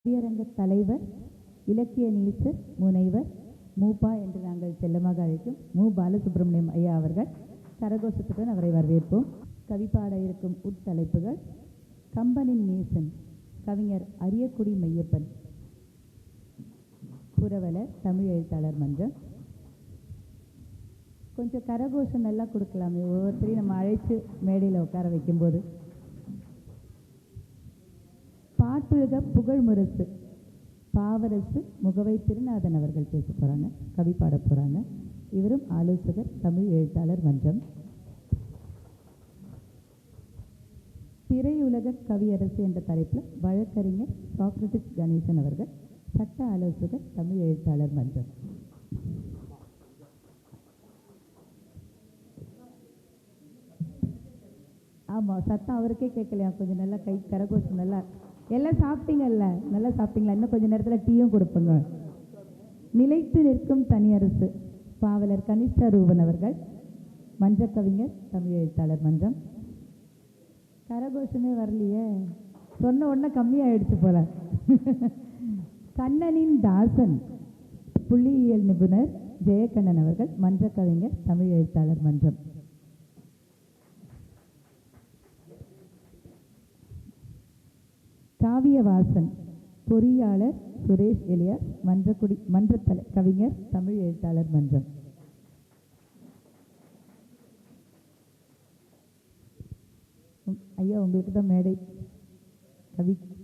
கவியரங்க தலைவர், இலக்கிய நீசர், முனைவர் மூபா என்று நாங்கள் செல்லமாக அழைக்கும் மு பாலசுப்ரமணியம் ஐயா அவர்கள் கரகோஷத்துடன் அவரை வரவேற்போம். கவிப்பாட இருக்கும் உட்தலைப்புகள்: கம்பனின் நேசன் கவிஞர் அரியக்குடி மெய்யப்பன், புரவலர், தமிழ் எழுத்தாளர் மன்றம். கொஞ்சம் கரகோஷம் நல்லா கொடுக்கலாமே, ஒவ்வொருத்தரையும் நம்ம அழைத்து மேடையில் உட்கார வைக்கும்போது. பாட்டுலக புகழ் முரசு பாவரசு முகவை திருநாதன் அவர்கள் பேச போகிறாங்க, கவி பாட போகிறாங்க. இவரும் ஆலோசகர், தமிழ் எழுத்தாளர் மன்றம். திரையுலக கவியரசு என்ற தலைப்பில் வழக்கறிஞர் சாக்ரட்டிஸ் கணேசன் அவர்கள், சட்ட ஆலோசகர், தமிழ் எழுத்தாளர் மன்றம். ஆமாம், சத்தம் அவருக்கே கேட்கலையா? கொஞ்சம் நல்லா கை கரகோஷம். நல்லா எல்லாம் சாப்பிட்டீங்கல்ல? நல்லா சாப்பிட்டீங்களா? இன்னும் கொஞ்சம் நேரத்தில் டீயும் கொடுப்போங்க. நிலைத்து நிற்கும் தனியரசு பாவலர் கனிஷ்டா ரூபன் அவர்கள், மன்ற கவிஞர், தமிழ் எழுத்தாளர் மன்றம். கரகோஷமே வரலையே, சொன்ன உடனே கம்மியாயிடுச்சு போல. கண்ணனின் தாசன் புள்ளியியல் நிபுணர் ஜெயக்கண்ணன் அவர்கள், மன்ற கவிஞர், தமிழ் எழுத்தாளர் மன்றம். காவியவாசன் பொறியாளர் சுரேஷ் எலியாஸ், மன்ற கவிஞர், தமிழ் எழுத்தாளர் மன்றம். ஐயா, உங்களுக்கு தான் மேடை.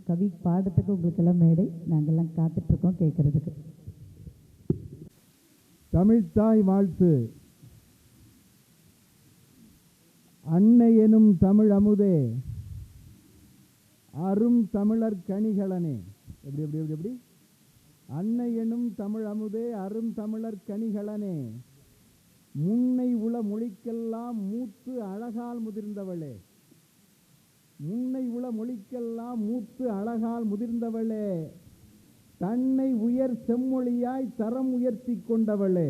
கவி பாடத்துக்கு உங்களுக்கெல்லாம் மேடை. நாங்கள்லாம் காத்துட்ருக்கோம் கேட்கறதுக்கு. தமிழ்த்தாய் வாழ்த்து. அன்னை எனும் தமிழ் அமுதே, அரும் தமிழர் கனிகளனே. எப்படி எப்படி எப்படி எப்படி அன்னை எனும் தமிழ் அமுதே, அரும் தமிழர் கனிகளனே, முன்னை உள மொழிக்கெல்லாம் மூத்து அழகால் முதிர்ந்தவளே, முன்னை உள மொழிக்கெல்லாம் மூத்து அழகால் முதிர்ந்தவளே, தன்னை உயர் செம்மொழியாய் தரம் உயர்த்தி கொண்டவளே,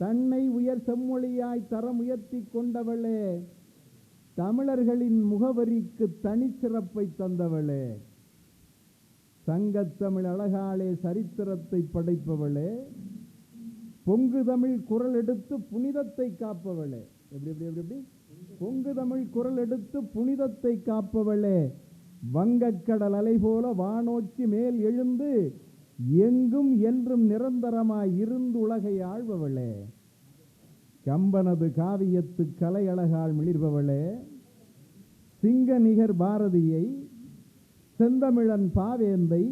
தன்னை உயர் செம்மொழியாய் தரம் உயர்த்தி கொண்டவளே, தமிழர்களின் முகவரிக்கு தனிச்சிறப்பை தந்தவளே, சங்கத்தமிழ் அழகாலே சரித்திரத்தை படைப்பவளே, பொங்கு தமிழ் குரல் எடுத்து புனிதத்தை காப்பவளே. எப்படி எப்படி எப்படி எப்படி பொங்கு தமிழ் குரல் எடுத்து புனிதத்தை காப்பவளே, வங்கக்கடல் அலை போல வானோக்கி மேல் எழுந்து எங்கும் என்றும் நிரந்தரமாய் இருந்து உலகை ஆழ்பவளே, கம்பனது காவியத்து கலை அழகால் மிளிர்பவளே, சிங்க நிகர் பாரதியை, செந்தமிழன் பாவேந்தை,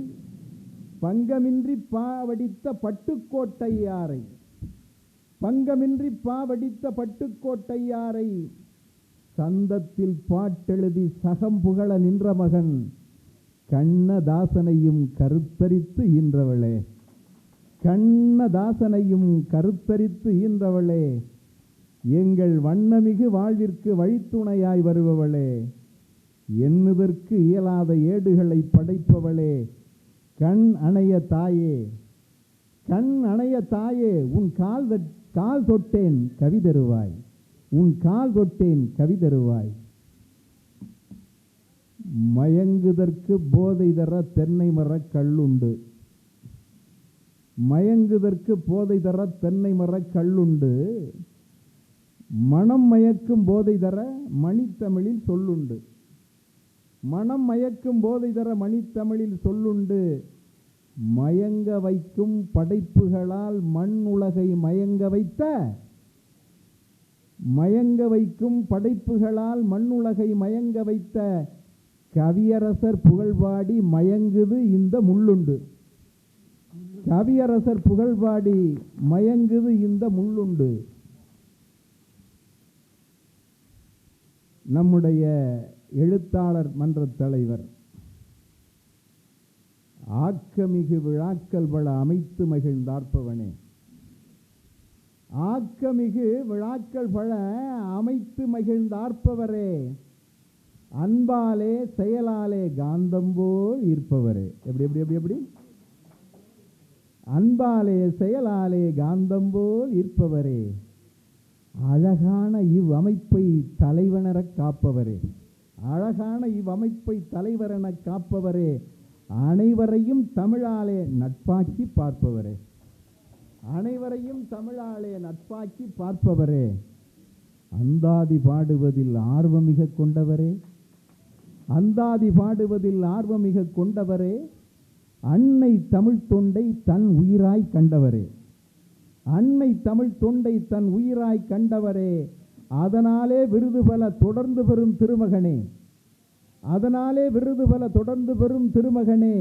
பங்கமின்றி பாவடித்த பட்டுக்கோட்டையாரை, பங்கமின்றி பாவடித்த பட்டுக்கோட்டையாரை, சந்தத்தில் பாட்டெழுதி சகம் புகழ நின்ற மகன் கண்ணதாசனையும் கருத்தரித்து ஈன்றவளே, கண்ணதாசனையும் கருத்தரித்து ஈன்றவளே, எங்கள் வண்ணமிகு வாழ்விற்கு வழித்துணையாய் வருபவளே, எண்ணுதற்கு இயலாத ஏடுகளை படைப்பவளே, கண் அணைய தாயே, கண் அணைய தாயே, உன் கால் தொட்டேன் கவி தருவாய், உன் கால் தொட்டேன் கவி தருவாய், மயங்குதற்கு போதை தர தென்னை மர கல்லுண்டு, மயங்குதற்கு போதை தர தென்னை மர கல்லுண்டு, மனம் மயக்கும் போதை தர மணித்தமிழில் சொல்லுண்டு, மனம் மயக்கும் போதை தர மணித்தமிழில் சொல்லுண்டு, மயங்க வைக்கும் படைப்புகளால் மண் உலகை மயங்க வைத்த, மயங்க வைக்கும் படைப்புகளால் மண் உலகை மயங்க வைத்த கவியரசர் புகழ்பாடி மயங்குது இந்த முள்ளுண்டு, கவியரசர் புகழ்பாடி மயங்குது இந்த முள்ளுண்டு. நம்முடைய எழுத்தாளர் மன்ற தலைவர், ஆக்கமிகு விழாக்கள் பல அமைத்து மகிழ்ந்தார்ப்பவனே, ஆக்கமிகு விழாக்கள் பல அமைத்து மகிழ்ந்தார்ப்பவரே, அன்பாலே செயலாலே காந்தம்போல் ஈர்ப்பவரே. எப்படி எப்படி எப்படி எப்படி அன்பாலே செயலாலே காந்தம்போல் ஈர்ப்பவரே, அழகான இவ்வமைப்பை தலைவனர காப்பவரே, அழகான இவ்வமைப்பை தலைவரென காப்பவரே, அனைவரையும் தமிழாலே நட்பாக்கி பார்ப்பவரே, அனைவரையும் தமிழாலே நட்பாக்கி பார்ப்பவரே, அந்தாதி பாடுவதில் ஆர்வமிக கொண்டவரே, அந்தாதி பாடுவதில் ஆர்வமிக கொண்டவரே, அன்னை தமிழ் தொண்டை தன் உயிராய் கண்டவரே, அன்னை தமிழ் தொண்டை தன் உயிராய் கண்டவரே, அதனாலே விருது பல தொடர்ந்து பெறும் திருமகனே, அதனாலே விருது பல தொடர்ந்து பெறும் திருமகனே,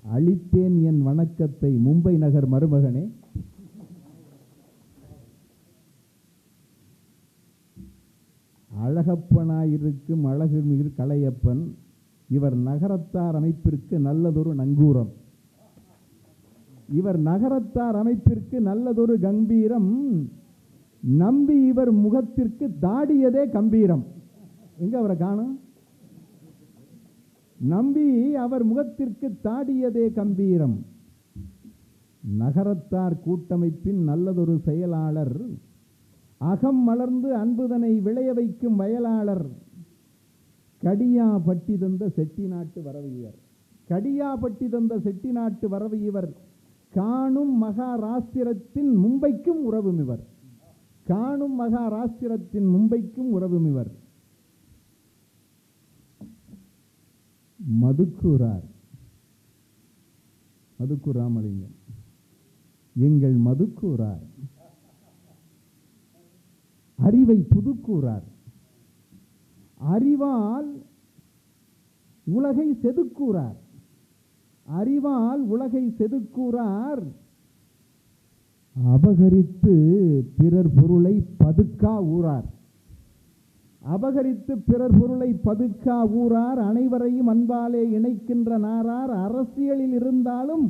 அளித்தேன் என் வணக்கத்தை மும்பை நகர் மருமகனே. அழகப்பனாயிருக்கும் அழகுமிகு கலையப்பன் இவர் நகரத்தார் அமைப்பிற்கு நல்லதொரு நங்கூரம், இவர் நகரத்தார் அமைப்பிற்கு நல்லதொரு கம்பீரம், நம்பி இவர் முகத்திற்கு தாடியதே கம்பீரம். எங்க அவரை காணும்? நம்பி அவர் முகத்திற்கு தாடியதே கம்பீரம். நகரத்தார் கூட்டமைப்பின் நல்லதொரு செயலாளர், அகம் மலர்ந்து அன்புதனை விளைய வைக்கும் வயலாளர், கடியா பட்டி தந்த செட்டி நாட்டு வரவையர், கடியா பட்டி தந்த செட்டி நாட்டு வரவையவர், காணும் மகாராஷ்டிரத்தின் மும்பைக்கும் உறவும் இவர், காணும் மகாராஷ்டிரத்தின் மும்பைக்கும் உறவும் இவர். மதுக்கூரார், மதுக்கூர் ராமலிங்கம் எங்கள் மதுக்கூரார், அறிவை புதுக்கூறார், அறிவால் உலகை செதுக்கூறார், அறிவால் உலகை செதுக்கூறார், அபகரித்து பிறர் பொருளை பதுக்கா ஊரார், அபகரித்து பிறர் பொருளை பதுக்கா ஊரார், அனைவரையும் அன்பாலே இணைக்கின்ற நாரார், அரசியலில் இருந்தாலும்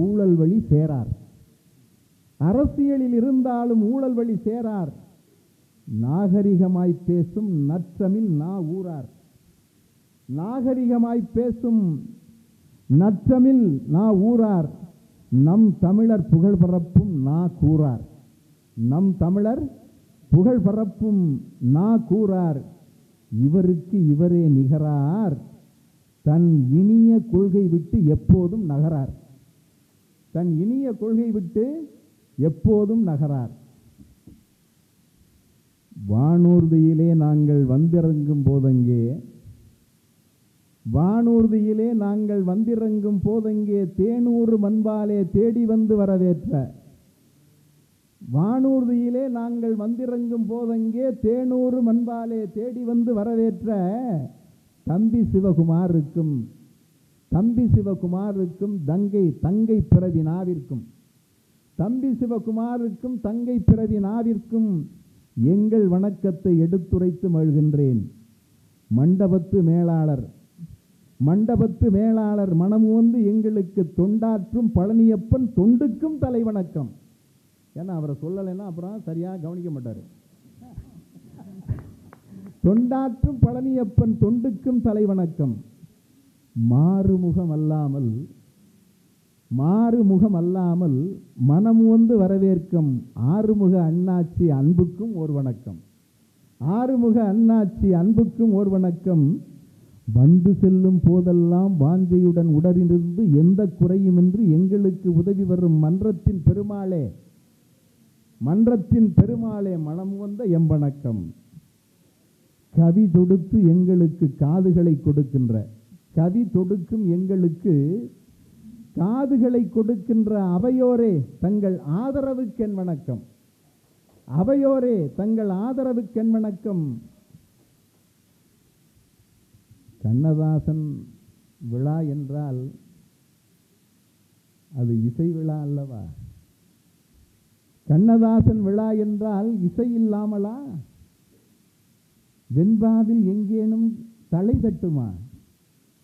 ஊழல் வழி சேரார், அரசியலில் இருந்தாலும் ஊழல் வழி சேரார், நாகரிகமாய் பேசும் நற்றமிழ் நா ஊரார், நாகரிகமாய் பேசும் நற்றமிழ் நா ஊரார், நம் தமிழர் புகழ் பரப்பும் நா கூறார், நம் தமிழர் புகழ் பரப்பும் நா கூறார், இவருக்கு இவரே நிகரார், தன் இனிய கொள்கை விட்டு எப்போதும் நகரார், தன் இனிய கொள்கை விட்டு எப்போதும் நகரார். வானூர்தியிலே நாங்கள் வந்திறங்கும் போதங்கே, வானூர்தியிலே நாங்கள் வந்திறங்கும் போதங்கே, தேனூறு மண்பாலே தேடி வந்து வரவேற்ற, வானூர்தியிலே நாங்கள் வந்திறங்கும் போதங்கே, தேனூறு மண்பாலே தேடி வந்து வரவேற்ற தம்பி சிவகுமாருக்கும், தம்பி சிவகுமாருக்கும் தங்கை பிறவி நாவிற்கும், தம்பி சிவகுமாருக்கும் தங்கை பிறவி நாவிற்கும் எங்கள் வணக்கத்தை எடுத்துரைத்து மகிழ்கின்றேன். மண்டபத்து மேலாளர், மண்டபத்து மேலாளர் மனம் வந்து எங்களுக்கு தொண்டாற்றும் பழனியப்பன் தொண்டுக்கும் தலை வணக்கம். ஏன்னா அவரை சொல்லலைன்னா அப்புறம் சரியாக கவனிக்க மாட்டார். தொண்டாற்றும் பழனியப்பன் தொண்டுக்கும் தலை வணக்கம். மாறுமுகம் அல்லாமல், மாறுமுகம் அல்லாமல் மனம் வந்து வரவேற்கும் ஆறுமுக அண்ணாச்சி அன்புக்கும் ஓர் வணக்கம், ஆறுமுக அண்ணாச்சி அன்புக்கும் ஓர் வணக்கம். வந்து செல்லும் போதெல்லாம் வாஞ்சையுடன் உடனிருந்து எந்த குறையுமின்றி எங்களுக்கு உதவி வரும் மன்றத்தின் பெருமாளே, மன்றத்தின் பெருமாளே மனம் வந்த எம்பணக்கம். கவி தொடுத்து எங்களுக்கு காதுகளை கொடுக்கின்ற, கவி தொடுக்கும் எங்களுக்கு காதுகளை கொடுக்கின்ற அவையோரே தங்கள் ஆதரவுக்கென் வணக்கம், அவையோரே தங்கள் ஆதரவுக்கென் வணக்கம். கண்ணதாசன் விழா என்றால் அது இசை விழா அல்லவா? கண்ணதாசன் விழா என்றால் இசை இல்லாமலா? வெண்பாவில் எங்கேனும் தலை தட்டுமா?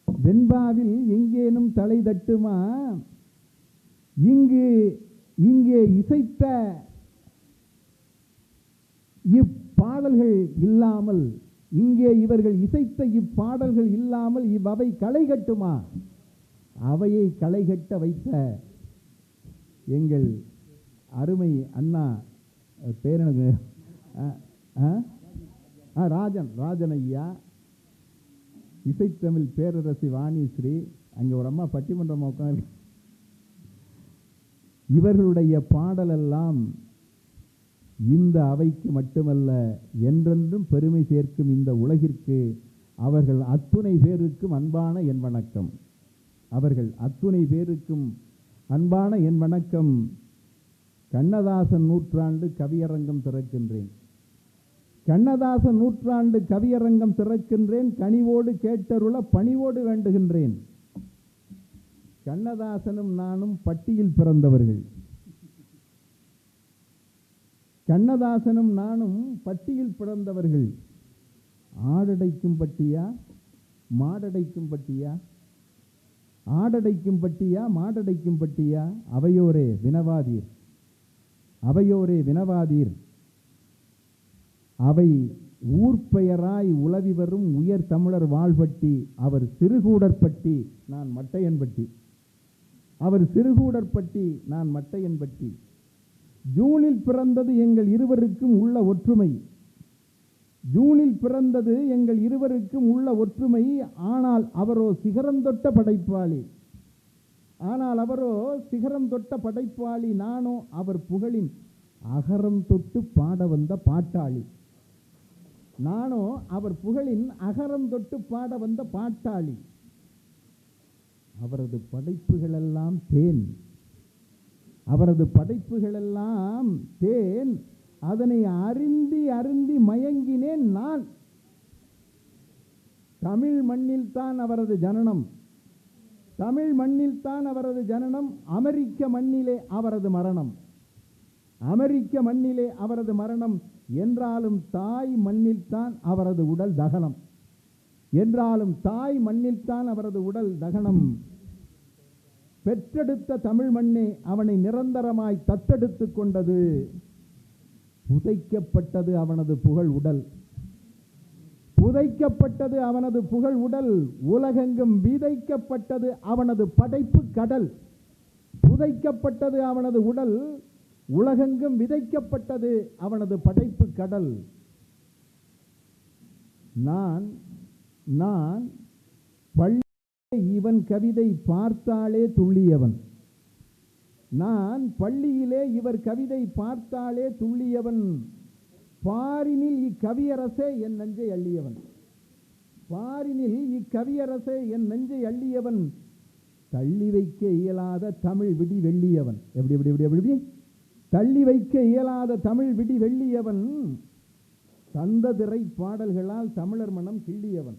வெண்பாவில் எங்கேனும் தலை தட்டுமா? இங்கே இசைத்த இப்பாடல்கள் இல்லாமல், இங்கே இவர்கள் இசைத்த இப்பாடல்கள் இல்லாமல் இவ்வவை களை கட்டுமா? அவையை களை கட்ட வைத்த எங்கள் அருமை அண்ணா பேரனுக்கு ராஜன் ஐயா, இசைத்தமிழ் பேரரசி வாணிஸ்ரீ அங்கே ஒரு அம்மா பட்டிமன்றம் உட்காந்து இவர்களுடைய பாடலெல்லாம் இந்த அவைக்கு மட்டுமல்ல, என்றென்றும் பெருமை சேர்க்கும் இந்த உலகிற்கு அவர்கள் அத்துணை பேருக்கும் அன்பான என் வணக்கம். அவர்கள் அத்துணை பேருக்கும் அன்பான என் வணக்கம். கண்ணதாசன் நூற்றாண்டு கவியரங்கம் திறக்கின்றேன். கண்ணதாசன் நூற்றாண்டு கவியரங்கம் திறக்கின்றேன். கனிவோடு கேட்டருள பணிவோடு வேண்டுகின்றேன். கண்ணதாசனும் நானும் பட்டியில் பிறந்தவர்கள். கண்ணதாசனும் நானும் பட்டியில் பிறந்தவர்கள். ஆடடைக்கும் பட்டியா மாடடைக்கும் பட்டியா? ஆடடைக்கும் பட்டியா மாடடைக்கும் பட்டியா? அவையோரே வினவாதீர், அவையோரே வினவாதீர். அவை ஊர்பெயராய் உலவி வரும் உயர் தமிழர் வாழ்பட்டி. அவர் சிறுகூடற்பட்டி, நான் மட்டையன்பட்டி. அவர் சிறுகூடற்பட்டி, நான் மட்டையன்பட்டி. ஜூனில் பிறந்தது எங்கள் இருவருக்கும் உள்ள ஒற்றுமை. ஜூனில் பிறந்தது எங்கள் இருவருக்கும் உள்ள ஒற்றுமை. ஆனால் அவரோ சிகரம் தொட்ட படைப்பாளி. ஆனால் அவரோ சிகரம் தொட்ட படைப்பாளி. நானோ அவர் புகழின் அகரம் தொட்டு பாட வந்த பாட்டாளி. நானோ அவர் புகழின் அகரம் தொட்டு பாட வந்த பாட்டாளி. அவரது படைப்புகளெல்லாம் தேன், அவரது படைப்புகளெல்லாம் தேன். அதனை அருந்தி அருந்தி மயங்கினேன் நான். தமிழ் மண்ணில் தான் அவரது ஜனனம், தமிழ் மண்ணில் தான் அவரது ஜனனம். அமெரிக்க மண்ணிலே அவரது மரணம், அமெரிக்க மண்ணிலே அவரது மரணம். என்றாலும் தாய் மண்ணில் தான் அவரது உடல் தகனம், என்றாலும் தாய் மண்ணில் தான் அவரது உடல் தகனம். பெற்றெடுத்த தமிழ் மண்ணே அவனை நிரந்தரமாய் தத்தெடுத்து கொண்டது. புதைக்கப்பட்டது அவனது புகழ் உடல், புதைக்கப்பட்டது அவனது புகழ் உடல். உலகெங்கும் விதைக்கப்பட்டது அவனது படைப்பு கடல். புதைக்கப்பட்டது அவனது உடல், உலகெங்கும் விதைக்கப்பட்டது அவனது படைப்பு கடல். நான் நான் பள்ளி இவன் கவிதை பார்த்தாலே துள்ளியவன். நான் பள்ளியிலே இவர் கவிதை பார்த்தாலே துள்ளியவன். பாரினில் இக்கவியரசே என் நெஞ்சை அள்ளியவன். பாரினில் இக்கவியரசே என் நெஞ்சை அள்ளியவன். தள்ளி வைக்க இயலாத தமிழ் விடி வெள்ளியவன். எப்படி எப்படி எப்படி எப்படி தள்ளி வைக்க இயலாத தமிழ் விடி வெள்ளியவன். தந்த திரை பாடல்களால் தமிழர் மனம் கிள்ளியவன்.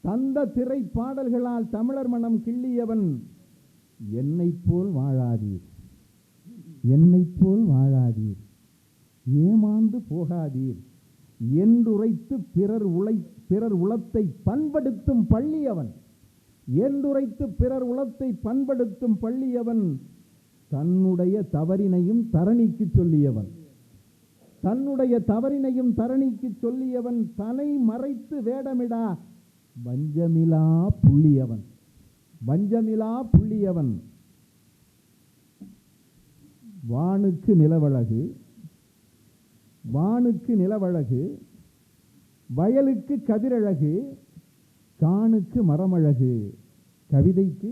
தந்த திரை பாடல்களால் தமிழர் மனம் கிள்ளியவன். என்னை போல் வாழாதீர், என்னை போல் வாழாதீர், ஏமாந்து போகாதீர் என்றுரைத்து பிறர் உளத்தை பண்படுத்தும் பள்ளியவன். என்றுரைத்து பிறர் உளத்தை பண்படுத்தும் பள்ளியவன். தன்னுடைய தவறினையும் தரணிக்கு சொல்லியவன், தன்னுடைய தவறினையும் தரணிக்கு சொல்லியவன். தன்னை மறைத்து வேடமிடா வஞ்சமிலா புள்ளியவன், வஞ்சமிலா புள்ளியவன். வானுக்கு நிலவழகு, வானுக்கு நிலவழகு, வயலுக்கு கதிரழகு, காணுக்கு மரமழகு, கவிதைக்கு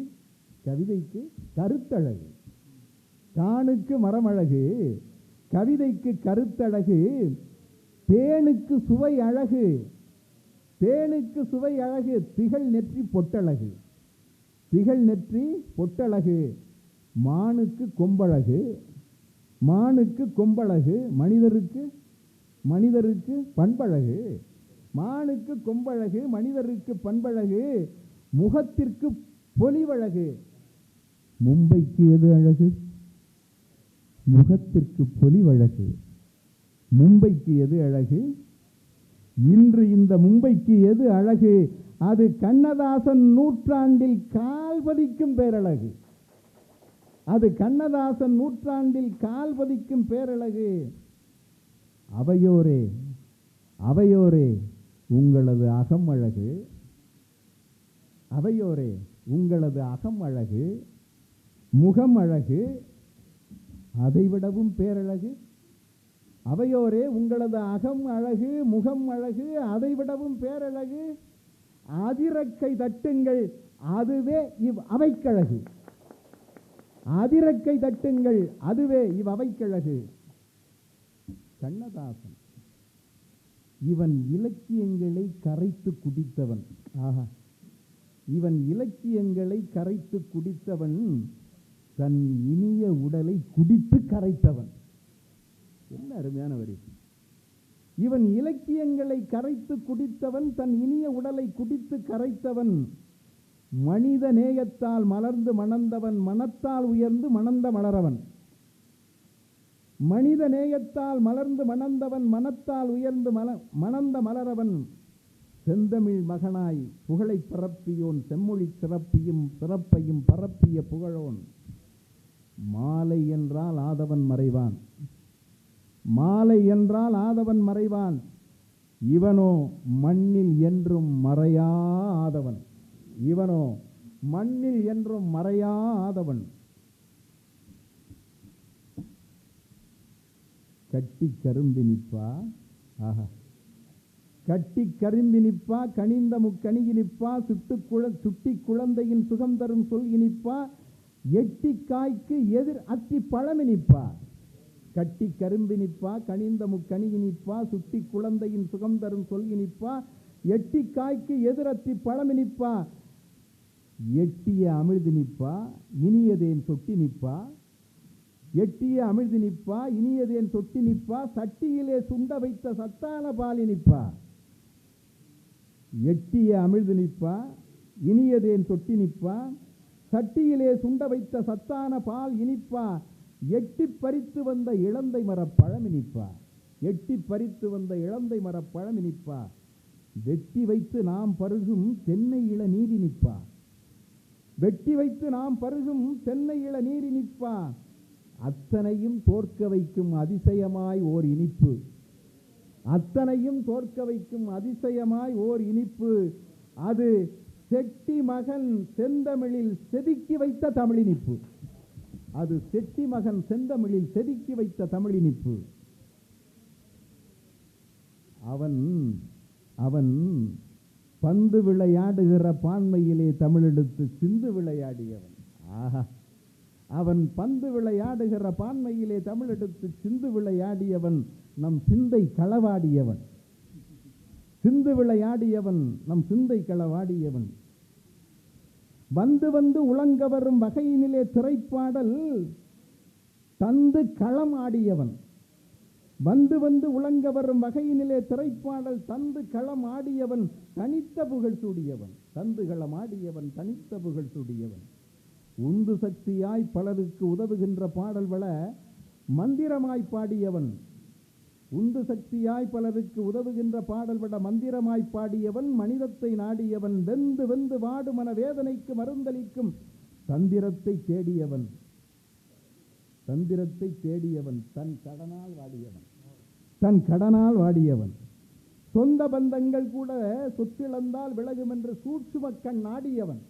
கவிதைக்கு கருத்தழகு. காணுக்கு மரமழகு, கவிதைக்கு கருத்தழகு, தேனுக்கு சுவை அழகு, தேனுக்கு சுவை அழகு, திகழ் நெற்றி பொட்டழகு, திகழ் நெற்றி பொட்டழகு. மானுக்கு கொம்பழகு, மானுக்கு கொம்பழகு, மனிதருக்கு மனிதருக்கு பண்பழகு. மானுக்கு கொம்பழகு, மனிதருக்கு பண்பழகு, முகத்திற்கு பொலிவழகு. மும்பைக்கு எது அழகு? முகத்திற்கு பொலிவழகு. மும்பைக்கு எது அழகு? இன்று இந்த மும்பைக்கு எது அழகு? அது கண்ணதாசன் நூற்றாண்டில் கால்பதிக்கும் பேரழகு. அது கண்ணதாசன் நூற்றாண்டில் கால்பதிக்கும் பேரழகு. அவையோரே அவையோரே உங்களது அகம் அழகு, அவையோரே உங்களது அகம் அழகு, முகம் அழகு, அதைவிடவும் பேரழகு. அவையோரே உங்களது அகம் அழகு, முகம் அழகு, அதைவிடவும் பேரழகு. அதிரக்கை தட்டுங்கள், அதுவே இவ் அவைக்கழகு. அதிரக்கை தட்டுங்கள், அதுவே இவ் அவைக்கழகு. கண்ணதாசன் இவன் இலக்கியங்களை கரைத்து குடித்தவன். ஆஹா, இவன் இலக்கியங்களை கரைத்து குடித்தவன், தன் இனிய உடலை குடித்து கரைத்தவன். என்ன அருமையான வரி! இவன் இலக்கியங்களை கரைத்து குடித்தவன், தன் இனிய உடலை குடித்து கரைத்தவன், மனித நேயத்தால் மலர்ந்து மணந்தவன், மனத்தால் உயர்ந்து மணந்த மலரவன். மனித நேயத்தால் மலர்ந்து மணந்தவன், மனத்தால் உயர்ந்து மணந்த மலரவன். செந்தமிழ் மகனாய் புகழை பரப்பியோன், செம்மொழி சிறப்பையும் பரப்பிய புகழோன். மாலை என்றால் ஆதவன் மறைவான், மாலை என்றால் ஆதவன் மறைவான். இவனோ மண்ணில் என்றும் மறையா ஆதவன், இவனோ மண்ணில் என்றும் மறையா ஆதவன். கட்டி கரும்பினிப்பா, ஆஹா, கட்டி கரும்பினிப்பா, கனிந்த முக்கணியினிப்பா, சுட்டி குழந்தையின் சுகம் தரும் சொல் இனிப்பா, எட்டி காய்க்கு எதிர் அத்தி பழமினிப்பா. கட்டி கரும்பினிப்பா, கனிந்த முக்கணியினிப்பா, சுட்டி குழந்தையின் சுகம் தரும் சொல் இனிப்பா, எட்டி காய்க்கு எதிரத்தி பழமினிப்பா. எட்டிய அமிழ்தினிப்பா, இனியதேன் சொட்டி நிப்பா. எட்டிய அமிழ்தினிப்பா, இனியதேன் சொட்டி நிப்பா, சட்டியிலே சுண்ட வைத்த சத்தான பாலினிப்பா. எட்டிய அமிழ்தினிப்பா, இனியதேன் சொட்டி நிப்பா, சட்டியிலே சுண்ட வைத்த சத்தான பால் இனிப்பா. எட்டி பறித்து வந்த இளந்தை மரப் பழமினிப்பா, எட்டி பறித்து வந்த இளந்தை மரப் பழமினிப்பா. வெட்டி வைத்து நாம் பருகும் தென்னை இள நீரினிப்பா, வெட்டி வைத்து நாம் பருகும் தென்னை இள நீரினிப்பா. அத்தனையும் தோற்க வைக்கும் அதிசயமாய் ஓர் இனிப்பு, அத்தனையும் தோற்க வைக்கும் அதிசயமாய் ஓர் இனிப்பு. அது செட்டி மகன் செந்தமிழில் செதுக்கி வைத்த தமிழினிப்பு, அது செட்டி மகன் செந்தமிழில் செதுக்கி வைத்த தமிழினிப்பு. அவன் அவன் பந்து விளையாடுகிற பான்மையிலே தமிழெடுத்து சிந்து விளையாடியவன். ஆஹா, அவன் பந்து விளையாடுகிற பான்மையிலே தமிழெடுத்து சிந்து விளையாடியவன், நம் சிந்தை களவாடியவன். சிந்து விளையாடியவன், நம் சிந்தை களவாடியவன். வந்து வந்து உலங்க வரும் வகையினிலே திரைப்பாடல் தந்து களம் ஆடியவன். வந்து வந்து உலங்க வரும் வகையினிலே திரைப்பாடல் தந்து களம் ஆடியவன், தனித்த புகழ் சூடியவன். தந்து களம் ஆடியவன், தனித்த புகழ் சூடியவன். உந்து சக்தியாய் பலருக்கு உதவுகின்ற பாடல் வள மந்திரமாய் பாடியவன். உந்து சக்தியாய் பலருக்கு உதவுகின்ற பாடல் விட மந்திரமாய் பாடியவன். மனிதத்தை நாடியவன், வெந்து வெந்து வாடுமன வேதனைக்கு மருந்தளிக்கும் தந்திரத்தை தேடியவன். தந்திரத்தை தேடியவன், தன் கடனால் வாடியவன், தன் கடனால் வாடியவன். சொந்த பந்தங்கள் கூட சொத்திழந்தால் விலகும் என்று சூட்சுமக்கண் நாடியவன்.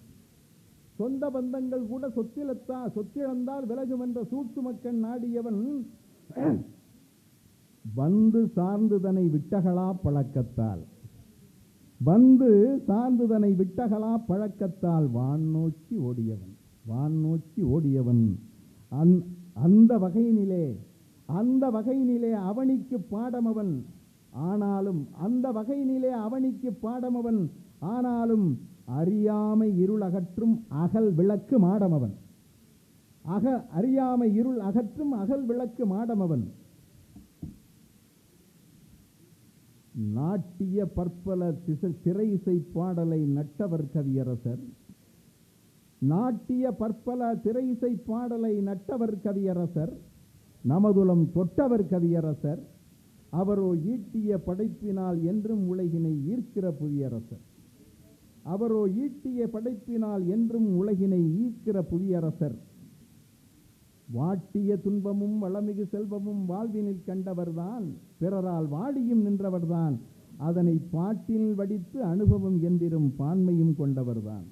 சொந்த பந்தங்கள் கூட சொத்திழந்தால் விலகும் என்ற சூட்சுமக்கண் நாடியவன். வந்து சார்ந்துதனை விட்டகளா பழக்கத்தால், வந்து சார்ந்துதனை விட்டகளா பழக்கத்தால் வான் நோக்கி ஓடியவன், வான் நோக்கி ஓடியவன். அந்த வகையினிலே அவனிக்கு பாடமவன். ஆனாலும் அந்த வகையினிலே அவனிக்கு பாடமவன். ஆனாலும் அறியாமை இருள் அகற்றும் அகல் விளக்கு மாடமவன். அறியாமை இருள் அகற்றும் அகல் விளக்கு மாடமவன். நாட்டிய பற்பல திரை இசை பாடலை நட்டவர் கவியரசர். நாட்டிய பற்பல திரை இசை பாடலை நட்டவர் கவியரசர். நமதுலம் தொட்டவர் கவியரசர். அவரோ ஈட்டிய படைப்பினால் என்றும் உலகினை ஈர்க்கிற புவியரசர். அவரோ ஈட்டிய படைப்பினால் என்றும் உலகினை ஈர்க்கிற புவியரசர். வாட்டிய துன்பமும் வளமிகு செல்வமும் வாழ்வினில் கண்டவர்தான், பிறரால் வாடியும் நின்றவர்தான், அதனை பாட்டில் வடித்து அனுபவம் என்றிரும் பான்மையும் கொண்டவர்தான்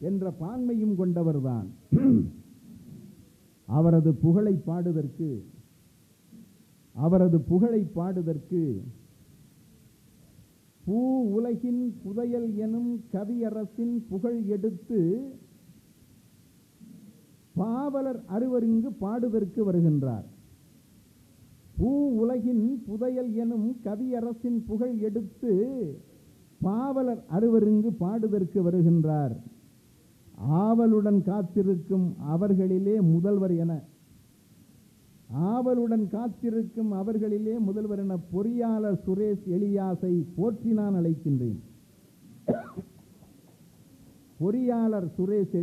என்ற பான்மையும் கொண்டவர்தான். அவரது புகழை பூ உலகின் புதையல் எனும் கவியரசின் புகழ் எடுத்து பாவலர் அறுவரிங்கு பாடுதற்கு வருகின்றார். பூ உலகின் புதையல் எனும் கவியரசின் புகழ் எடுத்து பாவலர் அறுவரிங்கு பாடுதற்கு வருகின்றார். ஆவலுடன் காத்திருக்கும் அவர்களிலே முதல்வர் என பொறியாளர் சுரேஷ் எலியாசை போற்றி நான் அழைக்கின்றேன். பொறியாளர் சுரேஷ்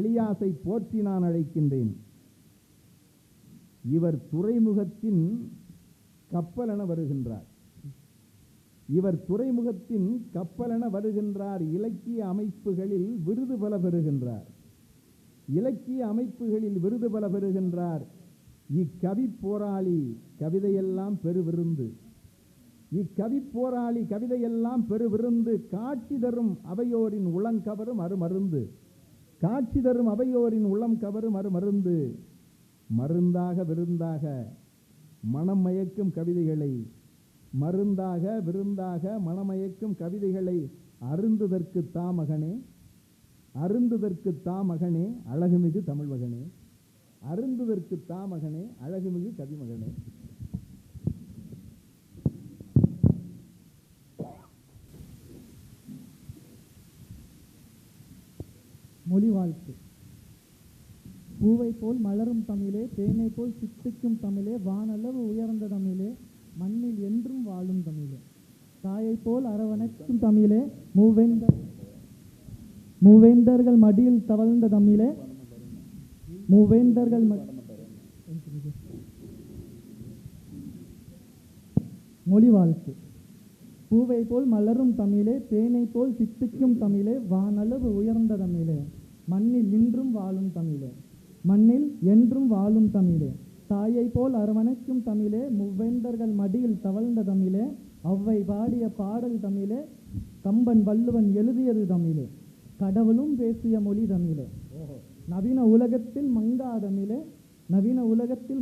எலியாசை போற்றி நான் அழைக்கின்றேன். இவர் துறைமுகத்தின் கப்பலென வருகின்றார். இலக்கிய அமைப்புகளில் விருது பல பெறுகின்றார். இக்கவி போராளி கவிதையெல்லாம் பெருவிருந்து காட்சி தரும் அவையோரின் உளம் கவரும் அருமருந்து மருந்தாக விருந்தாக மனம் மயக்கும் கவிதைகளை அருந்துதற்கு தாமகனே அழகுமிகு தமிழ் மகனே, அழகுமிகு கவிமகனே. மொழி வாழ்த்து. பூவை போல் மலரும் தமிழே, தேனை போல் சித்திக்கும் தமிழே, வானளவு உயர்ந்த தமிழே, மண்ணில் என்றும் வாழும் தமிழே, தாயை போல் அரவணைக்கும் தமிழே, மூவேந்தர்கள் மடியில் தவழ்ந்த தமிழே, மொழி வாழ்த்து. பூவை போல் மலரும் தமிழே, தேனை போல் சித்திக்கும் தமிழே, வானளவு உயர்ந்த தமிழே, மண்ணில் என்றும் வாழும் தமிழே, தாயை போல் அரவணைக்கும் தமிழே, மூவேந்தர்கள் மடியில் தவழ்ந்த தமிழே, ஒளவை பாடிய பாடல் தமிழே, கம்பன் வள்ளுவன் எழுதியது தமிழே, கடவுளும் பேசிய மொழி தமிழே, நவீன உலகத்தில்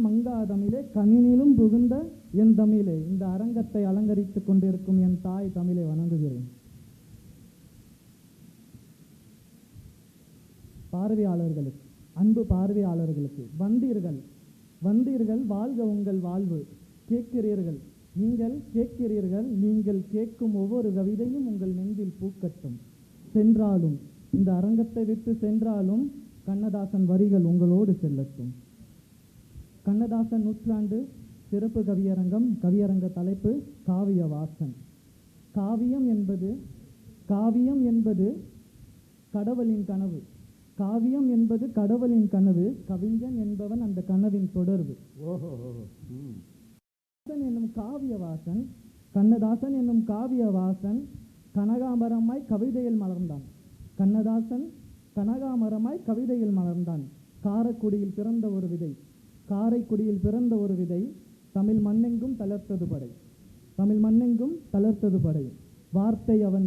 மங்கா தமிழே, கணினிலும் புகுந்த என் தமிழே. இந்த அரங்கத்தை அலங்கரித்துக் கொண்டிருக்கும் என் தாய் தமிழை வணங்குகிறேன். பார்வையாளர்களுக்கு, அன்பு பார்வையாளர்களுக்கு, வந்தீர்கள் வாழ்க உங்கள் வாழ்வு. நீங்கள் கேட்கும் ஒவ்வொரு கவிதையும் உங்கள் நெஞ்சில் பூக்கட்டும். சென்றாலும், இந்த அரங்கத்தை விட்டு சென்றாலும் கண்ணதாசன் வரிகள் உங்களோடு செல்லட்டும். கண்ணதாசன் நூற்றாண்டு சிறப்பு கவியரங்க தலைப்பு காவிய வாசன். காவியம் என்பது கடவுளின் கனவு. கவிஞன் என்பவன் அந்த கனவின் தொடர்பு. கண்ணதாசன் என்னும் காவியவாசன் கனகாமரமாய் கவிதையில் மலர்ந்தான். காரைக்குடியில் பிறந்த ஒரு விதை தமிழ் மண்ணெங்கும் தளர்த்தது படை. வார்த்தை அவன்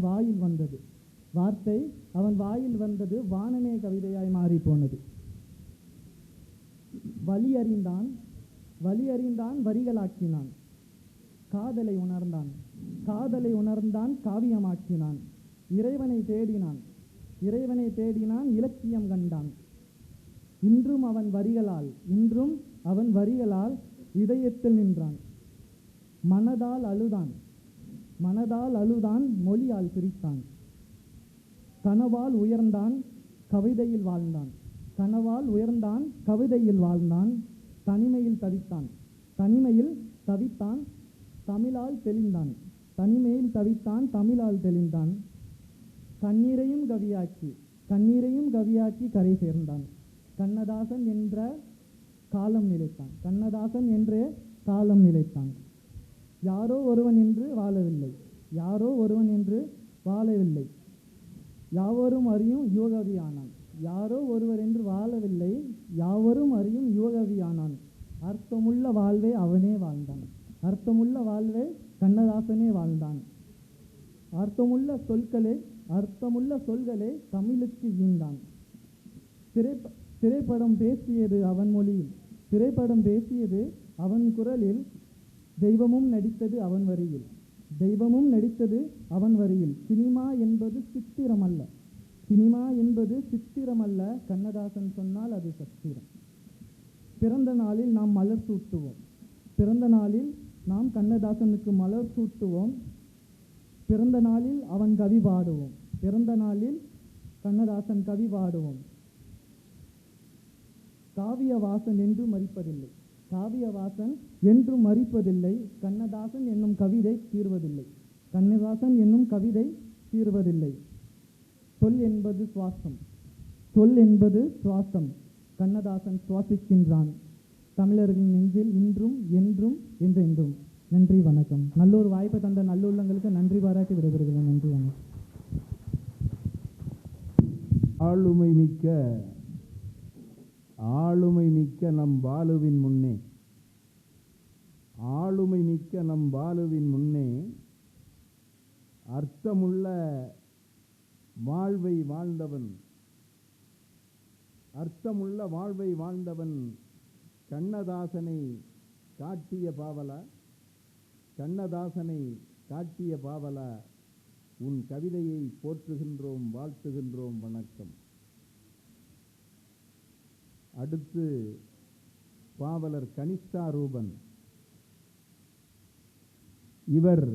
வாயில் வந்தது வானமே கவிதையாய் மாறி போனது. வலி அறிந்தான் வரிகளாக்கினான். காதலை உணர்ந்தான் காவியமாக்கினான். இறைவனை தேடினான் இலக்கியம் கண்டான். இன்றும் அவன் வரிகளால் இதயத்தில் நின்றான். மனதால் அழுதான் மொழியால் பிரித்தான். கனவால் உயர்ந்தான் கவிதையில் வாழ்ந்தான். தனிமையில் தவித்தான் தமிழால் தெளிந்தான். கண்ணீரையும் கவியாக்கி கரை சேர்ந்தான். கண்ணதாசன் என்றே காலம் நிலைத்தான். யாரோ ஒருவன் என்று வாழவில்லை. யாவரும் அறியும் யுவகவியானான். அர்த்தமுள்ள வாழ்வை அவனே வாழ்ந்தான். கண்ணதாசனே வாழ்ந்தான். அர்த்தமுள்ள சொல்களே தமிழுக்கு ஈந்தான். திரைப்படம் பேசியது அவன் குரலில், தெய்வமும் நடித்தது அவன் வரியில். தெய்வமும் நடித்தது அவன் வரியில். சினிமா என்பது சித்திரமல்ல, சினிமா என்பது சித்திரமல்ல, கண்ணதாசன் சொன்னால் அது சத்திரம். பிறந்த நாளில் நாம் மலர் சூட்டுவோம், பிறந்த நாளில் நாம் கண்ணதாசனுக்கு மலர் சூட்டுவோம், பிறந்த நாளில் அவன் கவி பாடுவோம், பிறந்த நாளில் கண்ணதாசன் கவி பாடுவோம். காவியவாசன் என்றும் மறிப்பதில்லை, காவியவாசன் என்றும் மறிப்பதில்லை, கண்ணதாசன் என்னும் கவிதை தீர்வதில்லை, கண்ணதாசன் என்னும் கவிதை தீர்வதில்லை. சொல் என்பது சுவாசம், சொல் என்பது சுவாசம், கண்ணதாசன் சுவாசிக்கின்றான் தமிழர்களின் நெஞ்சில் இன்றும் என்றும் என்றென்றும். நன்றி, வணக்கம். நல்லொரு வாய்ப்பை தந்த நல்லுள்ளங்களுக்கு நன்றி பாராட்டி விடைபெறுகிறேன். நன்றி, வணக்கம். ஆளுமை மிக்க நம் பாலுவின் முன்னே, ஆளுமை மிக்க நம் பாலுவின் முன்னே அர்த்தமுள்ள வாழ்வை வாழ்ந்தவன், அர்த்தமுள்ள வாழ்வை வாழ்ந்தவன் கண்ணதாசனை காட்டிய பாவலா, கண்ணதாசனை காட்டிய பாவலா, உன் கவிதையை போற்றுகின்றோம், வாழ்த்துகின்றோம், வணக்கம். அடுத்து பாவலர் கனிஷ்டா ரூபன். இவர்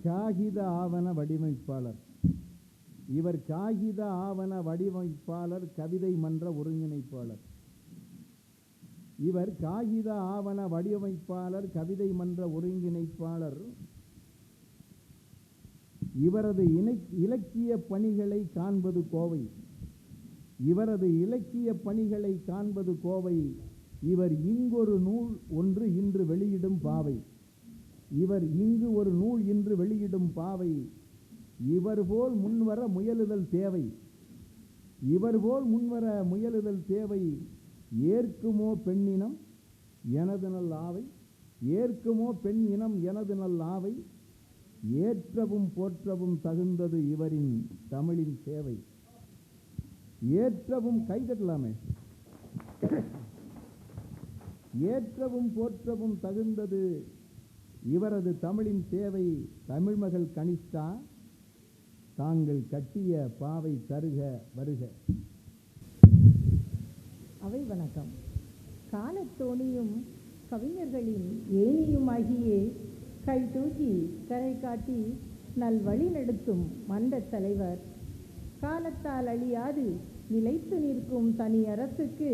காகித ஆவண வடிவமைப்பாளர், இவர் காகித ஆவண வடிவமைப்பாளர், கவிதை மன்ற ஒருங்கிணைப்பாளர். இவர் காகித ஆவண வடிவமைப்பாளர், கவிதை மன்ற ஒருங்கிணைப்பாளர். இவரது இலக்கிய பணிகளை காண்பது கோவை, இவரது இலக்கிய பணிகளை காண்பது கோவை. இவர் இங்கொரு நூல் ஒன்று இன்று வெளியிடும் பாவை, இவர் இங்கு ஒரு நூல் இன்று வெளியிடும் பாவை. இவர் போல் முன்வர முயலுதல் தேவை, இவர் போல் முன்வர முயலுதல் தேவை. ஏற்குமோ பெண்ணினம் எனது நல் ஆவை, ஏற்குமோ பெண் இனம் எனது நல் ஆவை. ஏற்றவும் போற்றவும் தகுந்தது இவரின் தமிழின் சேவை. ஏற்றவும் கைதட்டலாமே, ஏற்றவும் போற்றவும் தகுந்தது இவரது தமிழின் சேவை. தமிழ்மகள் கனிஷ்டா, தாங்கள் கட்டிய பாவை தருக வருக. அவை வணக்கம். காலத்தோணியும் கவிஞர்களின் ஏணியுமாகியே கை தூக்கி கரை காட்டி நல் வழி நடத்தும் மன்ற தலைவர், காலத்தால் அழியாது நிலைத்து நிற்கும் தனி அரசுக்கு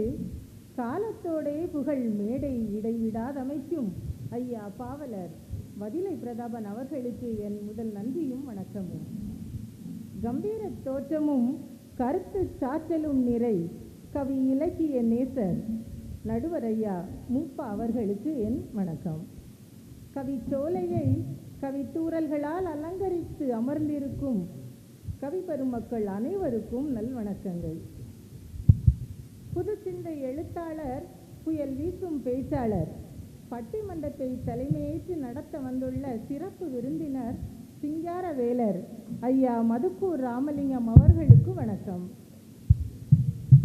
காலத்தோடே புகழ் மேடை இடைவிடாதமைக்கும் ஐயா பாவலர் வதிலை பிரதாபன் அவர்களுக்கு என் முதல் நன்றியும் வணக்கமும். கம்பீர தோற்றமும் கருத்து சாற்றலும் நிறை கவி இலக்கிய நேசர் நடுவர் ஐயா மூப்பா அவர்களுக்கு என் வணக்கம். கவிச்சோலையை கவித்தூரல்களால் அலங்கரித்து அமர்ந்திருக்கும் கவி பெருமக்கள் அனைவருக்கும் நல்வணக்கங்கள். புது சிந்தை எழுத்தாளர், புயல் வீசும் பேச்சாளர், பட்டிமன்றத்தை தலைமையேற்று நடத்த வந்துள்ள சிறப்பு விருந்தினர் சிங்காரவேலர் ஐயா மதுக்கூர் ராமலிங்கம் அவர்களுக்கு வணக்கம்.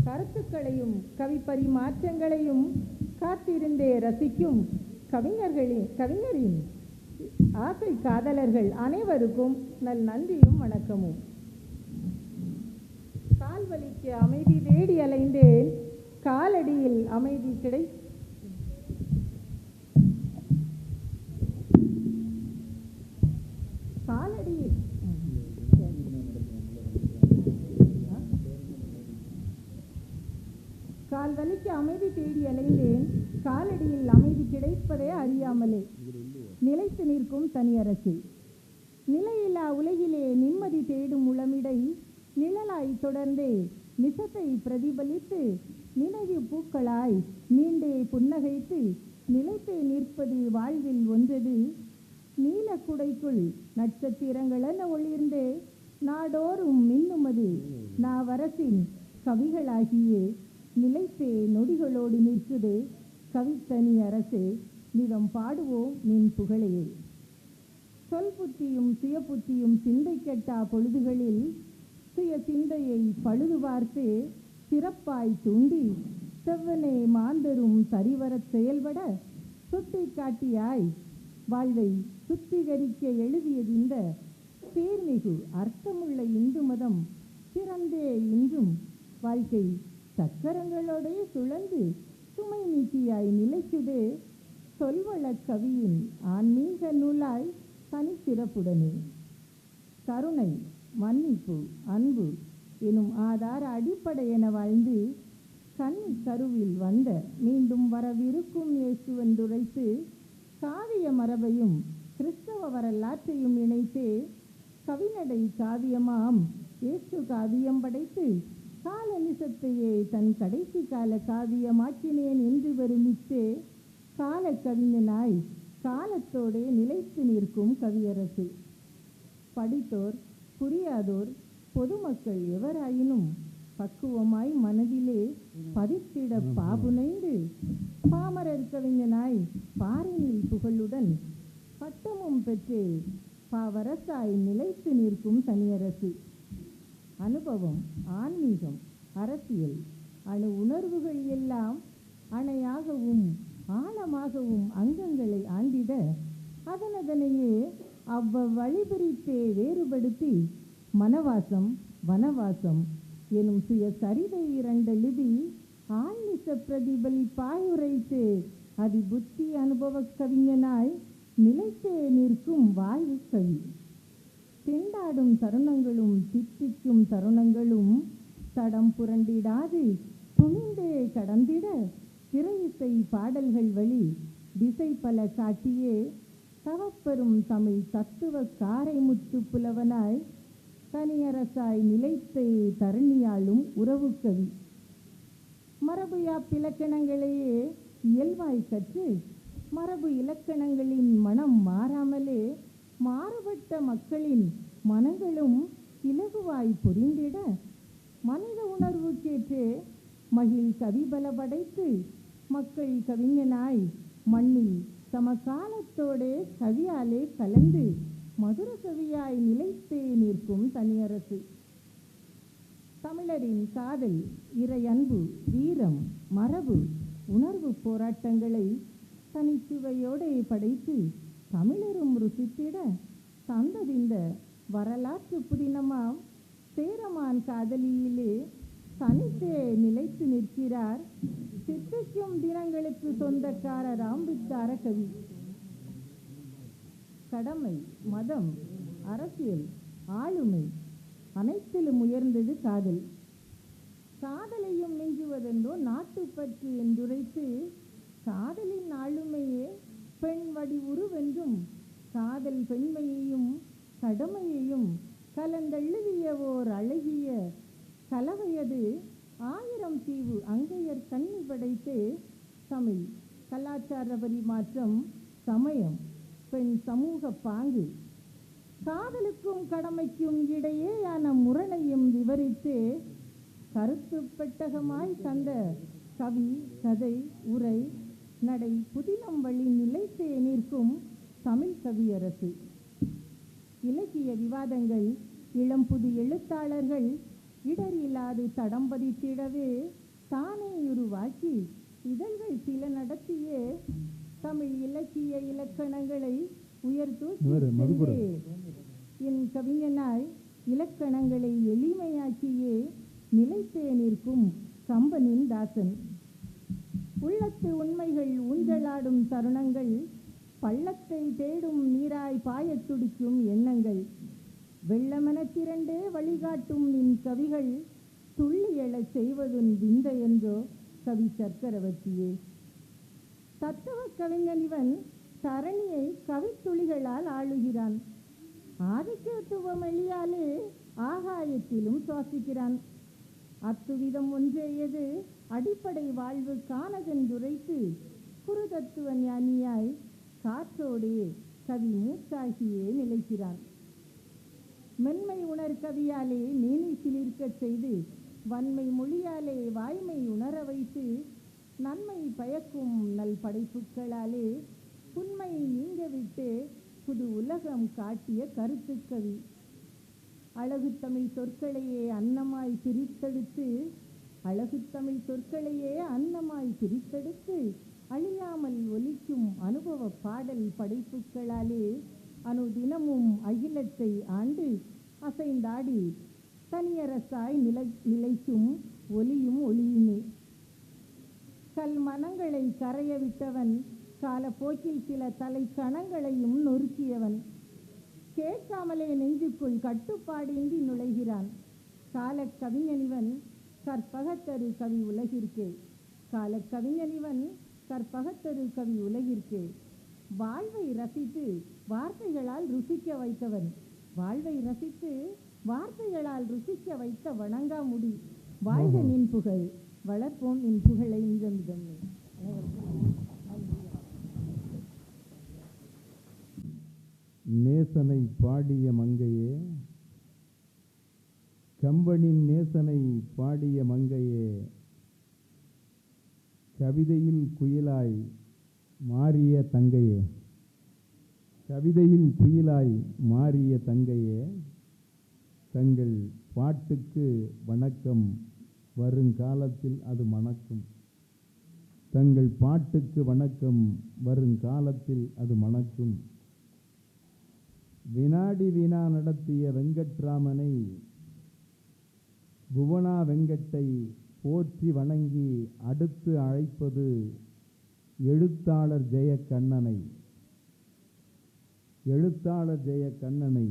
கருத்துக்களையும் கவி பரிமாற்றங்களையும் காத்திருந்தே ரசிக்கும் கவிஞரின் ஆசை காதலர்கள் அனைவருக்கும் நல் நன்றியும் வணக்கமும். கால்வலிக்கு அமைதி தேடி அலைந்தேன், காலடியில் அமைதி கால்வலிக்கு அமைதி தேடி அலைந்தேன், காலடியில் அமைதி கிடைப்பதே அறியாமலே நிலைத்து நிற்கும் தனியரசு. நிலையில்லா உலகிலே நிம்மதி தேடும் உளமிடை நிழலாய் தொடர்ந்தே நிசத்தை பிரதிபலித்து நினைவு பூக்களாய் நீண்டே புன்னகைத்து நிலைத்தே நிற்பது வாழ்வில் ஒன்றது. நீலக்குடைக்குள் நட்சத்திரங்களென ஒளிர்ந்தே நாடோறும் மின்னுமது நாவரசின் கவிகளாகியே நிலைத்தே நொடிகளோடு நிற்குதே கவித்தனி அரசே, நிதம் பாடுவோம் நின் புகழையே. சொல் புத்தியும் சுய புத்தியும் சிந்தை கெட்டா பொழுதுகளில் சுய சிந்தையை பழுது பார்த்து சிறப்பாய் தூண்டி செவ்வனே மாந்தரும் சரிவரச் செயல்பட சுட்டி காட்டியாய் வாழ்வை சுத்திகரிக்க எழுதியது இந்த பேர்மிகு அர்த்தமுள்ள இந்து மதம் பிறந்தே இன்றும் வாழ்க்கை சக்கரங்களோடே சுழந்து சுமை நீக்கியாய் நிலைக்குதே சொல்வள கவியின் ஆன்மீக நூலாய் தனிச்சிறப்புடனே. கருணை, மன்னிப்பு, அன்பு எனும் ஆதார அடிப்படை என வாழ்ந்து கன்னி கருவில் வந்த மீண்டும் வரவிருக்கும் இயேசுவென்றுரைத்து காவிய மரபையும் கிறிஸ்தவ வரலாற்றையும் இணைத்தே கவிநடை காவியமாம் இயேசு காவியம் படைத்து கால நிசத்தையே தன் கடைசி கால காவியமாக்கினேன் என்று வருமித்தே கால கவிஞனாய் காலத்தோடே நிலைத்து நிற்கும் கவியரசு. படித்தோர் புரியாதோர் பொதுமக்கள் எவராயினும் பக்குவமாய் மனதிலே பதித்திட பாபுனைந்து பாமரர் கவிஞனாய் பாரினில் புகழுடன் பட்டமும் பெற்றே பாவரசாய் நிலைத்து நிற்கும் தனியரசு. அனுபவம், ஆன்மீகம், அரசியல், அணு உணர்வுகள் எல்லாம் அணையாகவும் ஆழமாகவும் அங்கங்களை ஆண்டிட அதனதனையே வழிபிரித்தே வேறுபடுத்தி மனவாசம் வனவாசம் எனும் சுய சரிதை இரண்டெழுதி ஆழ்நிச பிரதிபலிப்பாயுரைத்தே அதிபுத்தி அனுபவ கவிஞனாய் நிலைத்தே நிற்கும் வாழ்வு கவி. திண்டாடும் தருணங்களும் தித்திக்கும் தருணங்களும் தடம் புரண்டிடாது துணிந்தே கடந்திட திரையிசை பாடல்கள் வழி திசை பல காட்டியே தவப்பெரும் தமிழ் தத்துவ காரைமுத்து புலவனாய் தனியரசாய் நிலைத்தே தரணியாளும் உறவு கவி. மரபு யாப்பிலக்கணங்களையே இயல்பாய் கற்று மரபு இலக்கணங்களின் மனம் மாறாமலே மாறுபட்ட மக்களின் மனங்களும் இலகுவாய் புரிந்திட மனித உணர்வுக்கேற்றே மகிழ் கவிபல படைத்து மக்கள் கவிஞனாய் மண்ணில் சமகாலத்தோடே கவியாலே கலந்து மதுர கவியாய் நிலைத்தே நிற்கும் தனியரசு. தமிழரின் காதல், இறையன்பு, வீரம், மரபு, உணர்வு போராட்டங்களை தனிச்சுவையோடே படைத்து தமிழரும் ருசித்திட தந்ததிந்த வரலாற்று புதினமாம் சேரமான் காதலியிலே தனித்தே நிலைத்து நிற்கிறார் சித்திக்கும் தினங்களுக்கு சொந்தக்காரர் ஆம்பிக்கார கவி. கடமை, மதம், அரசியல், ஆளுமை அனைத்திலும் உயர்ந்தது காதல். காதலையும் மிஞ்சுவதென்றோ நாட்டுப்பற்று என்றுரைத்து காதலின் ஆளுமையே பெண் வடிவுருவென்றும் காதல் பெண்மையையும் கடமையையும் கலந்தெழுதிய ஓர் அழகிய கலவையது ஆயிரம் தீவு அங்கையர் கண்ணி படைத்தே தமிழ் கலாச்சார பரிமாற்றம், சமயம், பெண் சமூக பாங்கு, காதலுக்கும் கடமைக்கும் இடையேயான முரணையும் விவரித்தே கருத்து பெட்டகமாய் தந்த கவி, கதை, உரை, நடை புதினம் வழி நிலைத்தே நிற்கும் தமிழ் கவியரசு. இலக்கிய விவாதங்கள் இளம் புது எழுத்தாளர்கள் இடரில்லாது தடம் பதித்திடவே தானே உருவாக்கி இதழ்கள் சில நடத்தியே தமிழ் இலக்கிய இலக்கணங்களை உயர்த்தூக்கி என் கவிஞனாய் இலக்கணங்களை எளிமையாக்கியே நிலைத்தே நிற்கும் கம்பனின் தாசன். உள்ளத்து உண்மைகள் ஊஞ்சலாடும் தருணங்கள், பள்ளத்தை தேடும் நீராய் பாயத் துடிக்கும் எண்ணங்கள், வெள்ளமென திரண்டே வழிகாட்டும் நின் கவிகள் துள்ளி எழச் செய்வதுன் விந்த என்றோ கவி சக்கரவர்த்தியே. தத்துவ கவிஞன் இவன் தரணியை கவித்துளிகளால் ஆளுகிறான். ஆதிக்கத்துவம் எளியாலே ஆகாயத்திலும் சுவாசிக்கிறான். அத்துவிதம் ஒன்றேயது அடிப்படை வாழ்வு காணதென்றுரைத்து குருதத்துவ ஞானியாய் காற்றோடே கவி மூச்சாகியே நிலைக்கிறான். மென்மை உணர் கவியாலே மேனி சிலிர்க்கச் செய்து வன்மை மொழியாலே வாய்மை உணர வைத்து நன்மை பயக்கும் நல் படைப்புகளாலே புன்மை நீங்க விட்டு புது உலகம் காட்டிய கருத்துக்கவி. அழகு தமிழ் சொற்களையே அன்னமாய் பிரித்தெடுத்து அழகு தமிழ் சொற்களையே அன்னமாய் பிரித்தெடுத்து அழியா அழியாமல் ஒலிக்கும் அனுபவ பாடல் படைப்புகளாலே அனுதினமும் அகிலத்தை ஆண்டு அசைந்தாடி தனியரசாய் நிலைக்கும் ஒலியும் ஒளியுமே. கல் மனங்களை கரைய விட்டவன், காலப்போக்கில் சில தலை கணங்களையும் நொறுக்கியவன். கேட்காமலே நெஞ்சுக்குள் கட்டுப்பாடின்றி நுழைகிறான். கால கவிஞனிவன் கற்பகத்தரு கவி உலகிற்கே. கால கவிஞனிவன் கற்பகத்தரு கவி உலகிற்கே. வாழ்வை ரசித்து வார்த்தைகளால் ருசிக்க வைத்தவன். வாழ்வை ரசித்து வார்த்தைகளால் ருசிக்க வைத்த வணங்காமுடி. வாழ்க நின் புகழ், வளர்ப்போம் நின் புகழை நிதமிதம். நேசனை பாடிய மங்கையே, கம்பனின் நேசனை பாடிய மங்கையே, கவிதையில் குயிலாய் மாறிய தங்கையே, கவிதையில் குயிலாய் மாறிய தங்கையே, தங்கள் பாட்டுக்கு வணக்கம், வருங்காலத்தில் அது மணக்கும். தங்கள் பாட்டுக்கு வணக்கம், வருங்காலத்தில் அது மணக்கும். வினாடி வினா நடத்திய வெங்கட்ராமனை, புவனா வெங்கட்டை போற்றி வணங்கி அடுத்து அழைப்பது எழுத்தாளர் ஜெயக்கண்ணனை. எழுத்தாளர் ஜெயக்கண்ணனை.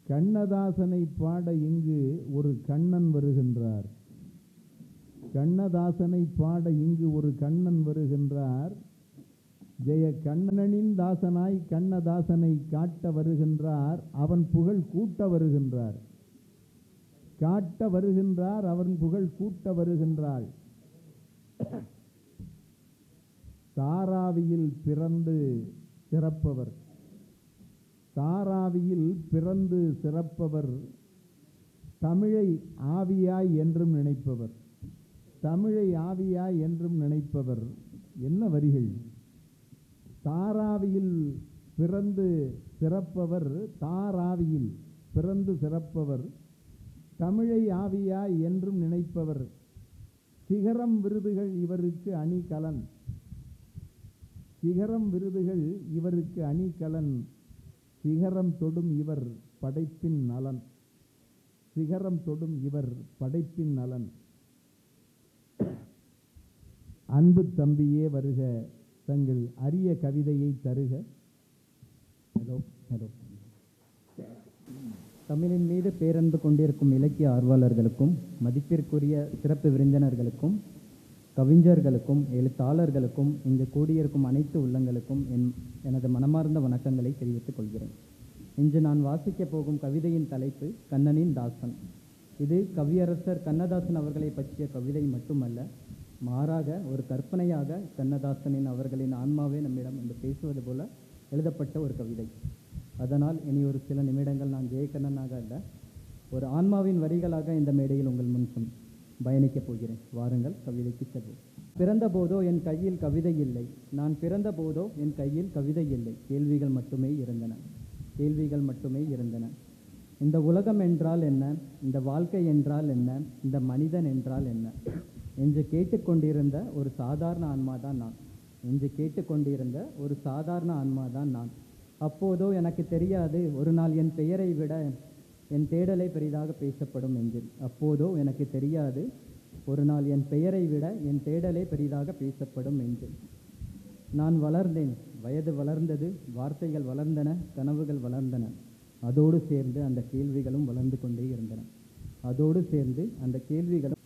கண்ணதாசனை பாட இங்கு ஒரு கண்ணன் வருகின்றார். கண்ணதாசனை பாட இங்கு ஒரு கண்ணன் வருகின்றார். ஜெயக்கண்ணனின் தாசனாய் கண்ணதாசனை காட்ட வருகின்றார். அவன் புகழ் கூட்ட வருகின்றார். காட்ட வருகின்றார், அவன் புகழ் கூட்ட வருகின்றாள். தாராவியில் பிறந்து சிறப்பவர், தாராவியில் பிறந்து சிறப்பவர், தமிழை ஆவியாய் என்றும் நினைப்பவர், தமிழை ஆவியாய் என்றும் நினைப்பவர். என்ன வரிகள்! தாராவியில் பிறந்து சிறப்பவர், தாராவியில் பிறந்து சிறப்பவர், தமிழை ஆவியாய் என்றும் நினைப்பவர். சிகரம் விருதுகள் இவருக்கு அணிகலன், சிகரம் விருதுகள் இவருக்கு அணிகலன். சிகரம் தொடும் இவர் படைப்பின் நலன், சிகரம் தொடும் இவர் படைப்பின் நலன். அன்பு தம்பியே வருக, தங்கள் அரிய கவிதையை தருக. Hello hello. தமிழின் மீது பேரன்பு கொண்டிருக்கும் இலக்கிய ஆர்வலர்களுக்கும், மதிப்பிற்குரிய சிறப்பு விருந்தினர்களுக்கும், கவிஞர்களுக்கும், எழுத்தாளர்களுக்கும், இங்கு கூடியிருக்கும் அனைத்து உள்ளங்களுக்கும் எனது மனமார்ந்த வணக்கங்களை தெரிவித்துக் கொள்கிறேன். இன்று நான் வாசிக்கப் போகும் கவிதையின் தலைப்பு கண்ணனின் தாசன். இது கவியரசர் கண்ணதாசன் அவர்களை பற்றிய கவிதை மட்டுமல்ல, மாறாக ஒரு கற்பனையாக கண்ணதாசனின் அவர்களின் ஆன்மாவே நம்மிடம் என்று பேசுவது போல எழுதப்பட்ட ஒரு கவிதை. அதனால் இனி ஒரு சில நிமிடங்கள் நான் ஜெயக்கண்ணனாக அல்ல, ஒரு ஆன்மாவின் வரிகளாக இந்த மேடையில் உங்கள் முன் பயணிக்கப் போகிறேன். வாருங்கள், கவிதைக்கு செல்வோம். பிறந்த போதோ என் கையில் கவிதை இல்லை, நான் பிறந்த போதோ என் கையில் கவிதை இல்லை. கேள்விகள் மட்டுமே இருந்தன, கேள்விகள் மட்டுமே இருந்தன. இந்த உலகம் என்றால் என்ன, இந்த வாழ்க்கை என்றால் என்ன, இந்த மனிதன் என்றால் என்ன என்று கேட்டுக்கொண்டிருந்த ஒரு சாதாரண ஆன்மாதான் நான். என்று கேட்டுக்கொண்டிருந்த ஒரு சாதாரண ஆன்மாதான் நான். அப்போதோ எனக்கு தெரியாது ஒரு நாள் என் பெயரை விட என் தேடலை பெரிதாக பேசப்படும் என்று. அப்போதோ எனக்கு தெரியாது ஒரு நாள் என் பெயரை விட என் தேடலை பெரிதாக பேசப்படும் என்று. நான் வளர்ந்தேன், வயது வளர்ந்தது, வார்த்தைகள் வளர்ந்தன, கனவுகள் வளர்ந்தன. அதோடு சேர்ந்து அந்த கேள்விகளும் வளர்ந்து கொண்டே இருந்தன. அதோடு சேர்ந்து அந்த கேள்விகளும்.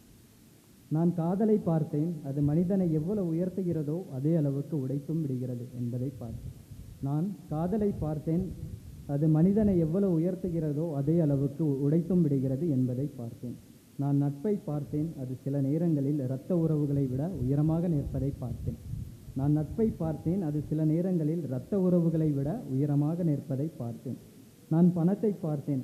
நான் காதலை பார்த்தேன், அது மனிதனை எவ்வளவு உயர்த்துகிறதோ அதே அளவுக்கு உடைத்தும் விடுகிறது என்பதை பார்த்தேன். நான் காதலை பார்த்தேன், அது மனிதனை எவ்வளவு உயர்த்துகிறதோ அதே அளவுக்கு உடைத்தும் விடுகிறது என்பதை பார்த்தேன். நான் நட்பை பார்த்தேன், அது சில நேரங்களில் இரத்த உறவுகளை விட உயரமாக நிற்பதை பார்த்தேன். நான் நட்பை பார்த்தேன், அது சில நேரங்களில் இரத்த உறவுகளை விட உயரமாக நிற்பதை பார்த்தேன். நான் பணத்தை பார்த்தேன்,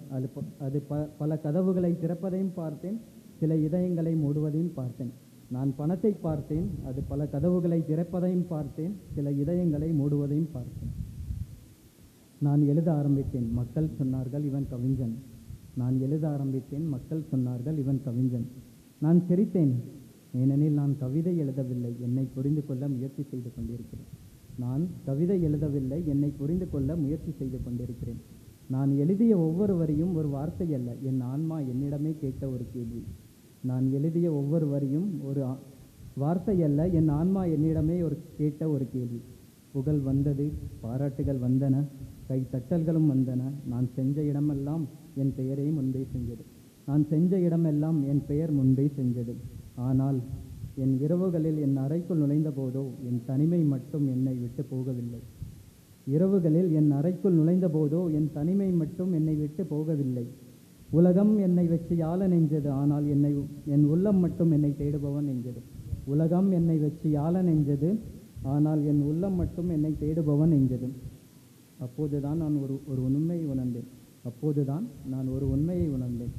அது பல கதவுகளை திறப்பதையும் பார்த்தேன், சில இதயங்களை மூடுவதையும் பார்த்தேன். நான் பணத்தை பார்த்தேன், அது பல கதவுகளை திறப்பதையும் பார்த்தேன், சில இதயங்களை மூடுவதையும் பார்த்தேன். நான் எழுத ஆரம்பித்தேன், மக்கள் சொன்னார்கள் இவன் கவிஞன். நான் எழுத ஆரம்பித்தேன், மக்கள் சொன்னார்கள் இவன் கவிஞன். நான் சிரித்தேன், ஏனெனில் நான் கவிதை எழுதவில்லை, என்னை புரிந்து கொள்ள முயற்சி செய்து கொண்டிருக்கிறேன். நான் கவிதை எழுதவில்லை, என்னை புரிந்து கொள்ள முயற்சி செய்து கொண்டிருக்கிறேன். நான் எழுதிய ஒவ்வொரு வரியும் ஒரு வார்த்தை அல்ல, என் ஆன்மா என்னிடமே கேட்ட ஒரு கேள்வி. நான் எழுதிய ஒவ்வொரு வரியும் ஒரு வார்த்தை அல்ல, என் ஆன்மா என்னிடமே கேட்ட ஒரு கேள்வி. புகழ் வந்தது, பாராட்டுகள் வந்தன, கைத்தட்டல்களும் வந்தன. நான் செஞ்ச இடமெல்லாம் என் பெயரை முன்பே செஞ்சது. நான் செஞ்ச இடமெல்லாம் என் பெயர் முன்பே செஞ்சது. ஆனால் என் இரவுகளில் என் அறைக்குள் நுழைந்த போதோ என் தனிமை மட்டும் என்னை விட்டு போகவில்லை. இரவுகளில் என் அறைக்குள் நுழைந்த போதோ என் தனிமை மட்டும் என்னை விட்டு போகவில்லை. உலகம் என்னை வச்சு யாழ நெஞ்சது, ஆனால் என் உள்ளம் மட்டும் என்னை தேடுபவன் நெஞ்சது. உலகம் என்னை வச்சு யாழ நெஞ்சது, ஆனால் என் உள்ளம் மட்டும் என்னை தேடுபவன் நெஞ்சது. அப்போதுதான் நான் ஒரு உண்மையை உணர்ந்தேன். அப்போதுதான் நான் ஒரு உண்மையை உணர்ந்தேன்.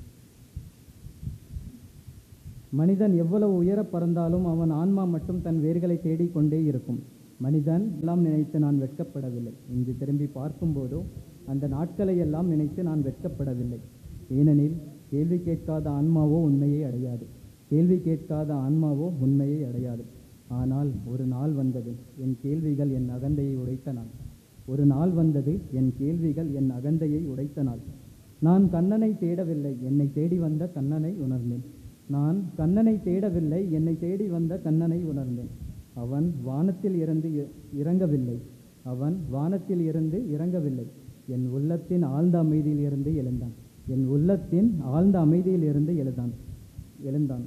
மனிதன் எவ்வளவு உயர பறந்தாலும் அவன் ஆன்மா மட்டும் தன் வேர்களை தேடிக்கொண்டே இருக்கும். மனிதன் எல்லாம் நினைத்து நான் வெட்கப்படவில்லை. இன்று திரும்பி பார்க்கும்போதோ அந்த நாட்களை எல்லாம் நினைத்து நான் வெட்கப்படவில்லை. ஏனெனில் கேள்வி கேட்காத ஆன்மாவோ உண்மையை அடையாது. கேள்வி கேட்காத ஆன்மாவோ உண்மையை அடையாது. ஆனால் ஒரு நாள் வந்தது, என் கேள்விகள் என் அகந்தையை உடைத்த நாள். ஒரு நாள் வந்தது, என் கேள்விகள் என் அகந்தையை உடைத்த நாள். நான் கண்ணனை தேடவில்லை, என்னை தேடி வந்த கண்ணனை உணர்ந்தேன். நான் கண்ணனை தேடவில்லை, என்னை தேடி வந்த கண்ணனை உணர்ந்தேன். அவன் வானத்தில் இருந்து இறங்கவில்லை. அவன் வானத்தில் இருந்து இறங்கவில்லை. என் உள்ளத்தின் ஆழ்ந்த அமைதியில் இருந்து எழுந்தான். என் உள்ளத்தின் ஆழ்ந்த அமைதியில் இருந்து எழுந்தான்.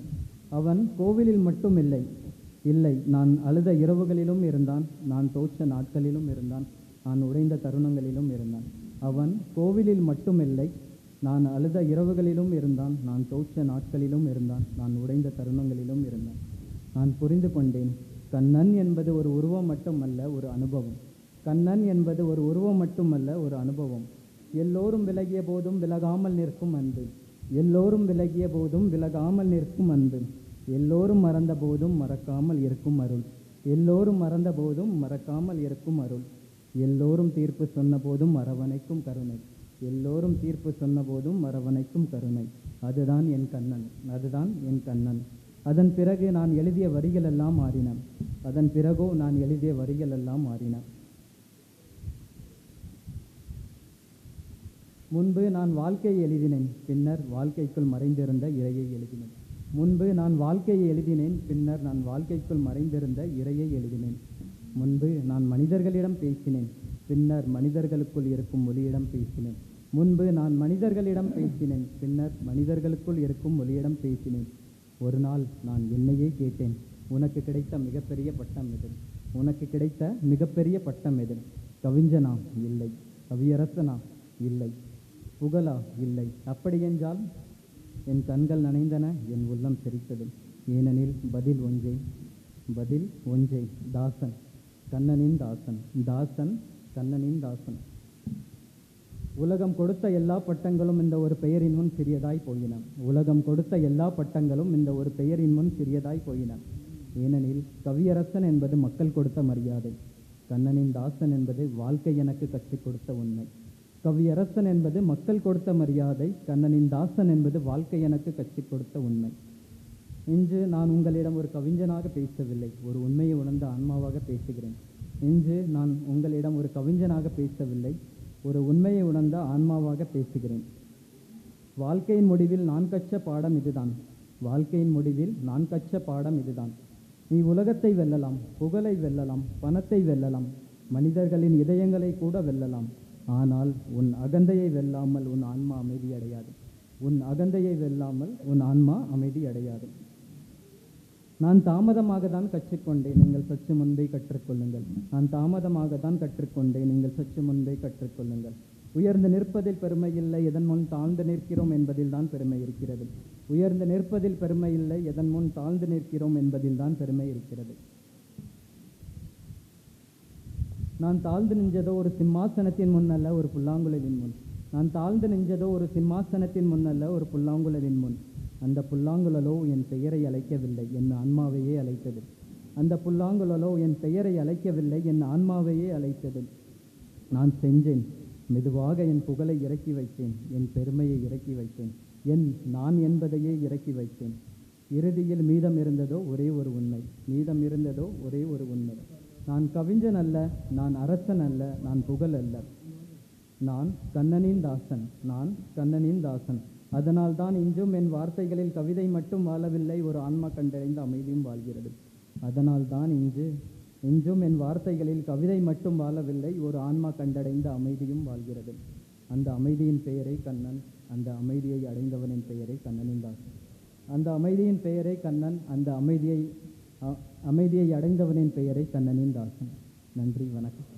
அவன் கோவிலில் மட்டும் இல்லை, நான் அழுத இரவுகளிலும் இருந்தான். நான் தோற்ற நாட்களிலும் இருந்தான். நான் உடைந்த தருணங்களிலும் இருந்தான். அவன் கோவிலில் மட்டுமில்லை, நான் அழுத இரவுகளிலும் இருந்தான். நான் தோற்ற நாட்களிலும் இருந்தான். நான் உடைந்த தருணங்களிலும் இருந்தான். நான் புரிந்து கொண்டேன், கண்ணன் என்பது ஒரு உருவம் மட்டுமல்ல, ஒரு அனுபவம். கண்ணன் என்பது ஒரு உருவம் மட்டுமல்ல, ஒரு அனுபவம். எல்லோரும் விலகிய போதும் விலகாமல் நிற்கும் அன்பு. எல்லோரும் விலகிய போதும் விலகாமல் நிற்கும் அன்பு. எல்லோரும் மறந்த போதும் மறக்காமல் இருக்கும் அருள். எல்லோரும் மறந்த போதும் மறக்காமல் இருக்கும் அருள். எல்லோரும் தீர்ப்பு சொன்ன போதும் அரவணைக்கும் கருணை. எல்லோரும் தீர்ப்பு சொன்ன போதும் அரவணைக்கும் கருணை. அதுதான் என் கண்ணன், அதுதான் என் கண்ணன். அதன் பிறகு நான் எழுதிய வரிகள் எல்லாம் மாறின. அதன் பிறகோ நான் எழுதிய வரிகள் எல்லாம் மாறின. முன்பு நான் வாழ்க்கையை எழுதினேன், பின்னர் வாழ்க்கைக்குள் மறைந்திருந்த இறையை எழுதினேன். முன்பு நான் வாழ்க்கையை எழுதினேன், பின்னர் நான் வாழ்க்கைக்குள் மறைந்திருந்த இறையை எழுதினேன். முன்பு நான் மனிதர்களிடம் பேசினேன், பின்னர் மனிதர்களுக்குள் இருக்கும் ஒளியிடம் பேசினேன். முன்பு நான் மனிதர்களிடம் பேசினேன், பின்னர் மனிதர்களுக்குள் இருக்கும் ஒளியிடம் பேசினேன். ஒரு நாள் நான் என்னையே கேட்டேன், உனக்கு கிடைத்த மிகப்பெரிய பட்டம் எது? உனக்கு கிடைத்த மிகப்பெரிய பட்டம் எது? கவிஞனா? இல்லை. கவியரசனா? இல்லை. புகழா? இல்லை. அப்படியென்றால்? என் கண்கள் நனைந்தன, என் உள்ளம் சிரித்தது. ஏனெனில் பதில் ஒன்றே, தாசன், கண்ணனின் தாசன். தாசன், கண்ணனின் தாசன். உலகம் கொடுத்த எல்லா பட்டங்களும் இந்த ஒரு பெயரின் முன் சிறியதாய் போயின. உலகம் கொடுத்த எல்லா பட்டங்களும் இந்த ஒரு பெயரின் முன் சிறியதாய் போயின. ஏனெனில் கவியரசன் என்பது மக்கள் கொடுத்த மரியாதை. கண்ணனின் தாசன் என்பது வாழ்க்கை எனக்கு கற்றுக் கொடுத்த உண்மை. கவியரசன் என்பது மக்கள் கொடுத்த மரியாதை. கண்ணனின் தாசன் என்பது வாழ்க்கை எனக்கு கற்றுக் கொடுத்த உண்மை. இன்று நான் உங்களிடம் ஒரு கவிஞனாக பேசவில்லை, ஒரு உண்மையை உணர்ந்த ஆன்மாவாக பேசுகிறேன். இன்று நான் உங்களிடம் ஒரு கவிஞனாக பேசவில்லை, ஒரு உண்மையை உணர்ந்த ஆன்மாவாக பேசுகிறேன். வாழ்க்கையின் முடிவில் நான் கற்ற பாடம் இதுதான். வாழ்க்கையின் முடிவில் நான் கற்ற பாடம் இதுதான். நீ உலகத்தை வெல்லலாம், புகழை வெல்லலாம், பணத்தை வெல்லலாம், மனிதர்களின் இதயங்களை கூட வெல்லலாம். ஆனால் உன் அகந்தையை வெல்லாமல் உன் ஆன்மா அமைதி அடையாது. உன் அகந்தையை வெல்லாமல் உன் ஆன்மா அமைதி அடையாது. நான் தாமதமாக தான் கற்றுக்கொண்டேன், நீங்கள் சற்று முன்பே கற்றுக்கொள்ளுங்கள். நான் தாமதமாக தான் கற்றுக்கொண்டேன், நீங்கள் சற்று முன்பே கற்றுக்கொள்ளுங்கள். உயர்ந்து நிற்பதில் பெருமை இல்லை, எதன் முன் தாழ்ந்து நிற்கிறோம் என்பதில் தான் பெருமை இருக்கிறது. உயர்ந்து நிற்பதில் பெருமை இல்லை, எதன் முன் தாழ்ந்து நிற்கிறோம் என்பதில் தான் பெருமை இருக்கிறது. நான் தாழ்ந்து நின்றதோ ஒரு சிம்மாசனத்தின் முன் அல்ல, ஒரு புல்லாங்குழலின் முன். நான் தாழ்ந்து நின்றதோ ஒரு சிம்மாசனத்தின் முன் அல்ல, ஒரு புல்லாங்குழலின் முன். அந்த புல்லாங்குழலோ என் பெயரை அழைக்கவில்லை, என் ஆன்மாவையே அழைத்தது. அந்த புல்லாங்குழலோ என் பெயரை அழைக்கவில்லை, என் ஆன்மாவையே அழைத்தது. நான் செஞ்சேன், மெதுவாக என் புகழை இறக்கி வைத்தேன், என் பெருமையை இறக்கி வைத்தேன், என் நான் என்பதையே இறக்கி வைத்தேன். இறுதியில் மீதம் இருந்ததோ ஒரே ஒரு உண்மை. மீதம் இருந்ததோ ஒரே ஒரு உண்மை. நான் கவிஞன் அல்ல, நான் அரசன் அல்ல, நான் புகழ் அல்ல. நான் கண்ணனின் தாசன், நான் கண்ணனின் தாசன். அதனால்தான் இன்றும் என் வார்த்தைகளில் கவிதை மட்டும் வாழவில்லை, ஒரு ஆன்மா கண்டடைந்த அமைதியும் வாழ்கிறது. அதனால்தான் இன்றும் என் வார்த்தைகளில் கவிதை மட்டும் வாழவில்லை, ஒரு ஆன்மா கண்டடைந்த அமைதியும் வாழ்கிறது. அந்த அமைதியின் பெயரே கண்ணன், அந்த அமைதியை அடைந்தவனின் பெயரே கண்ணனின் தாசன். அந்த அமைதியின் பெயரே கண்ணன், அந்த அமைதியை அடைந்தவனின் பெயரே கண்ணனின் தாசன். நன்றி, வணக்கம்.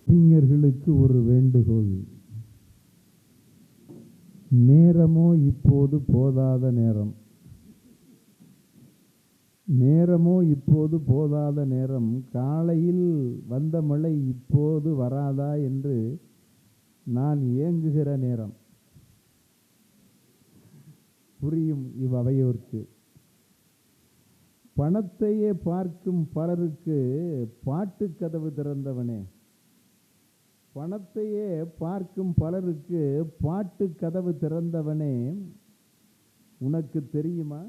அறிஞர்களுக்கு ஒரு வேண்டுகோள். நேரமோ இப்போது போதாத நேரம், நேரமோ இப்போது போதாத நேரம். காலையில் வந்த மழை இப்போது வராதா என்று நான் ஏங்குகிற நேரம். புரியும் இவ்வவையோர்க்கு. பணத்தையே பார்க்கும் பலருக்கு பாட்டு கதவு திறந்தவனே, பணத்தையே பார்க்கும் பலருக்கு பாட்டு கதவு திறந்தவனே, உனக்கு தெரியுமா?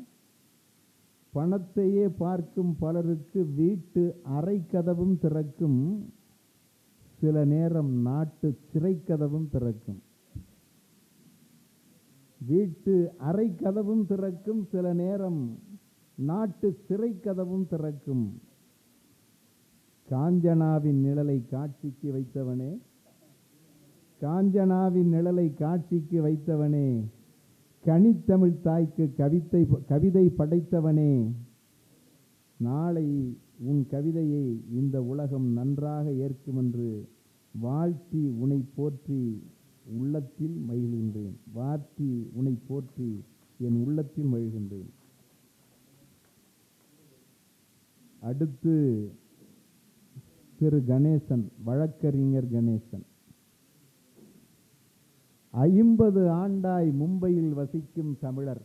பணத்தையே பார்க்கும் பலருக்கு வீட்டு அறை கதவும் திறக்கும், சில நேரம் நாட்டு சிறை கதவும் திறக்கும். வீட்டு அறை கதவும் திறக்கும், சில நேரம் நாட்டு சிறை கதவும் திறக்கும். காஞ்சனாவின் நிழலை காட்சிக்கு வைத்தவனே, காஞ்சனாவின் நிழலை காட்சிக்கு வைத்தவனே, கனித்தமிழ் தாய்க்கு கவிதை படைத்தவனே, நாளை உன் கவிதையை இந்த உலகம் நன்றாக ஏற்கும் என்று வாழ்த்தி உனை போற்றி உள்ளத்தில் மகிழ்கின்றேன். வாழ்த்தி உனை போற்றி என் உள்ளத்தில் மகிழ்கின்றேன். அடுத்து திரு கணேசன், வழக்கறிஞர் கணேசன். 50 ஆண்டாய் மும்பையில் வசிக்கும் தமிழர்,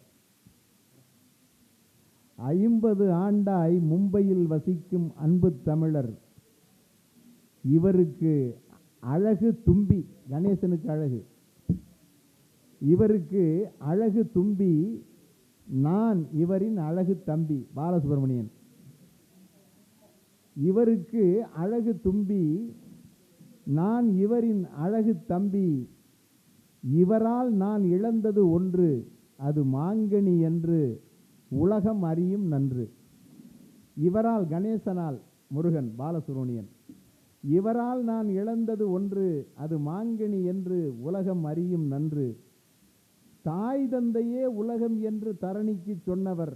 50 ஆண்டாய் மும்பையில் வசிக்கும் அன்பு தமிழர். இவருக்கு அழகு தும்பி, கணேசனுக்கு அழகு, இவருக்கு அழகு தும்பி, நான் இவரின் அழகு தம்பி பாலசுப்ரமணியன். இவருக்கு அழகு தும்பி, நான் இவரின் அழகு தம்பி. இவரால் நான் இழந்தது ஒன்று, அது மாங்கனி என்று உலகம் அறியும் நன்று. இவரால், கணேசனால், முருகன் பாலசுப்ரமணியன். இவரால் நான் இழந்தது ஒன்று, அது மாங்கனி என்று உலகம் அறியும் நன்று. தாய் தந்தையே உலகம் என்று தரணிக்கு சொன்னவர்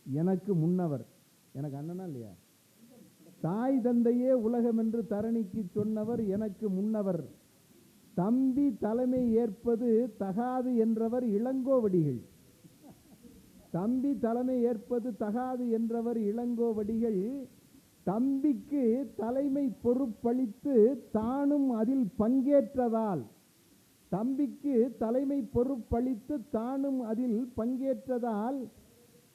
எனக்கு முன்னவர். எனக்கு அண்ணனா இல்லையா? தாய் தந்தையே உலகம் என்று தரணிக்கு சொன்னவர் எனக்கு முன்னவர். தம்பி தலைமை ஏற்பது தகாது என்றவர் இளங்கோவடிகள். தம்பி தலைமை ஏற்பது தகாது என்றவர் இளங்கோவடிகள். தம்பிக்கு தலைமை பொறுப்பளித்து தானும் அதில் பங்கேற்றதால், தம்பிக்கு தலைமை பொறுப்பளித்து தானும் அதில் பங்கேற்றதால்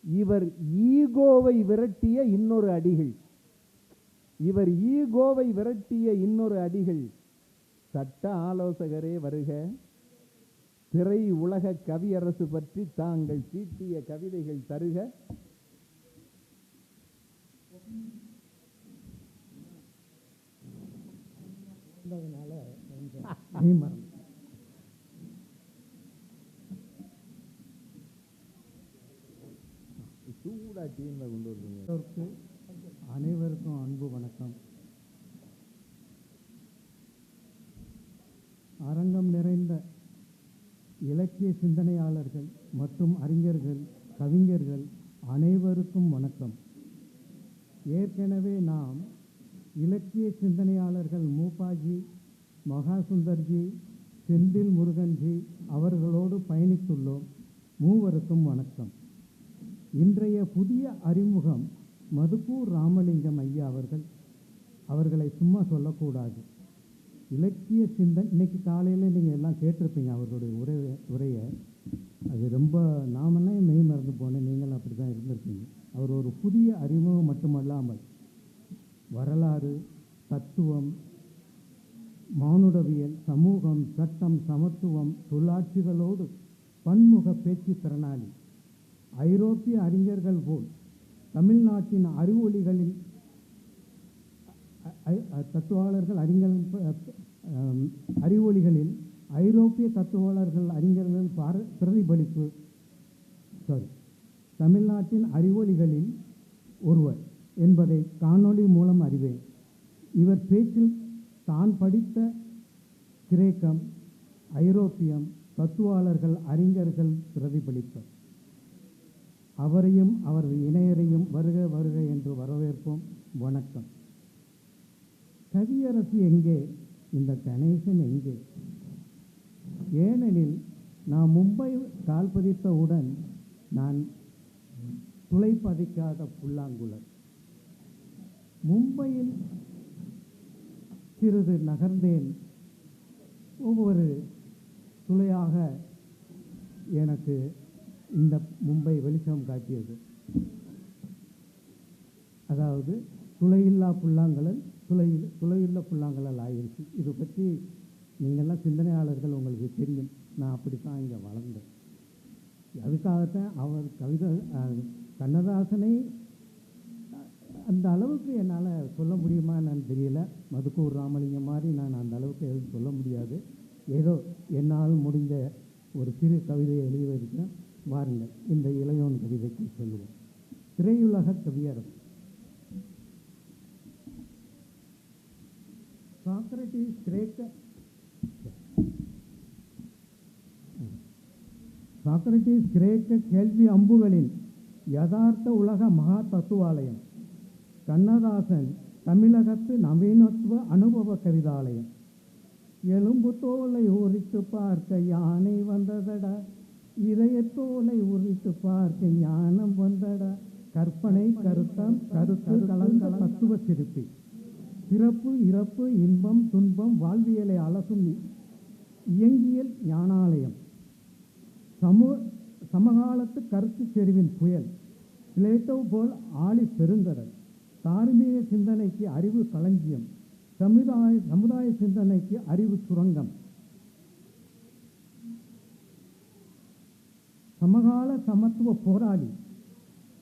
இவர் ஈகோவை விரட்டிய இன்னொரு அடிகள். இவர் ஈகோவை விரட்டிய இன்னொரு அடிகள். சட்ட ஆலோசகரே வருக, திரை உலக கவியரசு பற்றி தாங்கள் தீட்டிய கவிதைகள் தருக. சூடா டீம்ல கொண்டு வருவீங்க. அனைவருக்கும் அன்பு வணக்கம். அரங்கம் நிறைந்த இலக்கிய சிந்தனையாளர்கள் மற்றும் அறிஞர்கள், கவிஞர்கள் அனைவருக்கும் வணக்கம். ஏற்கனவே நாம் இலக்கிய சிந்தனையாளர்கள் மூப்பாஜி, மகாசுந்தர்ஜி, செந்தில் முருகன்ஜி அவர்களோடு பயணித்துள்ளோம். மூவருக்கும் வணக்கம். இன்றைய புதிய அறிமுகம் மதுக்கூர் ராமலிங்கம் ஐயா அவர்கள். அவர்களை சும்மா சொல்லக்கூடாது. இலக்கிய சிந்தனை, இன்னைக்கு காலையில் நீங்கள் எல்லாம் கேட்டிருப்பீங்க அவர்களுடைய உரையை. அது ரொம்ப, நாமன்னே மெய் மறந்து போனேன், நீங்களும் அப்படி தான் இருந்திருப்பீங்க. அவர் ஒரு புதிய அறிமுகம் மட்டுமல்லாமல் வரலாறு, தத்துவம், மானுடவியல், சமூகம், சட்டம், சமத்துவம், தொழிலாட்சிகளோடு பன்முக பேச்சு திறனாளி. ஐரோப்பிய அறிஞர்கள் போல் தமிழ்நாட்டின் அறிவொளிகளில் தத்துவாளர்கள் அறிவொளிகளில் ஐரோப்பிய தத்துவாளர்கள் அறிஞர்கள் பிரதிபலிப்பு தமிழ்நாட்டின் அறிவொளிகளில் ஒருவர் என்பதை காணொளி மூலம் அறிவேன். இவர் பேச்சில் தான் படித்த கிரேக்கம், ஐரோப்பியம், தத்துவாளர்கள், அறிஞர்கள் பிரதிபலிப்பர். அவரையும் அவரது இணையரையும் வருக வருக என்று வரவேற்போம். வணக்கம். கவியரசு எங்கே? இந்த கணேசன் எங்கே? ஏனெனில் நான் மும்பை கால் பதித்தவுடன் நான் துளை பதிக்காத புல்லாங்குழல். மும்பையில் சிறிது நகர்ந்தேன். ஒவ்வொரு துளையாக எனக்கு இந்த மும்பை வெளிச்சம் காட்டியது. அதாவது துளையில்லா புல்லாங்குழல் துளையுள்ள புல்லாங்குழல் ஆயிடுச்சு. இது பற்றி நீங்கள்லாம் சிந்தனையாளர்கள், உங்களுக்கு தெரியும். நான் அப்படித்தான் இங்கே வளர்ந்தேன். அதுக்காகத்தான் அவர் கவிதை கண்ணதாசனை அந்த அளவுக்கு என்னால் சொல்ல முடியுமா என்னன்னு தெரியல. மதுக்கூர் ராமலிங்கம் மாதிரி நான் அந்த அளவுக்கு எதுவும் சொல்ல முடியாது. ஏதோ என்னால் முடிஞ்ச ஒரு சிறு கவிதையை எழுதியிருக்கேன். வாருங்கள், இந்த இளையோன் கவிதைக்கு சொல்லுவோம். திரையுலக கவியரசு. சாக்ரட்டிஸ் கிரேக்க கேள்வி அம்புகளின் யதார்த்த உலக மகா தத்துவாலயம். கண்ணதாசன் தமிழகத்து நவீனத்துவ அனுபவ கவிதாலயம். எலும்பு தோலை உரித்து பார்க்க யானை வந்ததடா, இதயத்தோலை உரித்து பார்க்க ஞானம் வந்தடா, கற்பனை கருத்து கலந்த தத்துவ சிற்பி. பிறப்பு இறப்பு இன்பம் துன்பம் வாழ்வியலை அலசும் இயங்கியல் ஞானாலயம். சமகாலத்து கருத்து செறிவின் புயல். பிளேட்டோ போல் ஆழி பெருங்கடல். தார்மீக சிந்தனைக்கு அறிவு களஞ்சியம். சமுதாய சிந்தனைக்கு அறிவு சுரங்கம். சமகால சமத்துவ போராளி.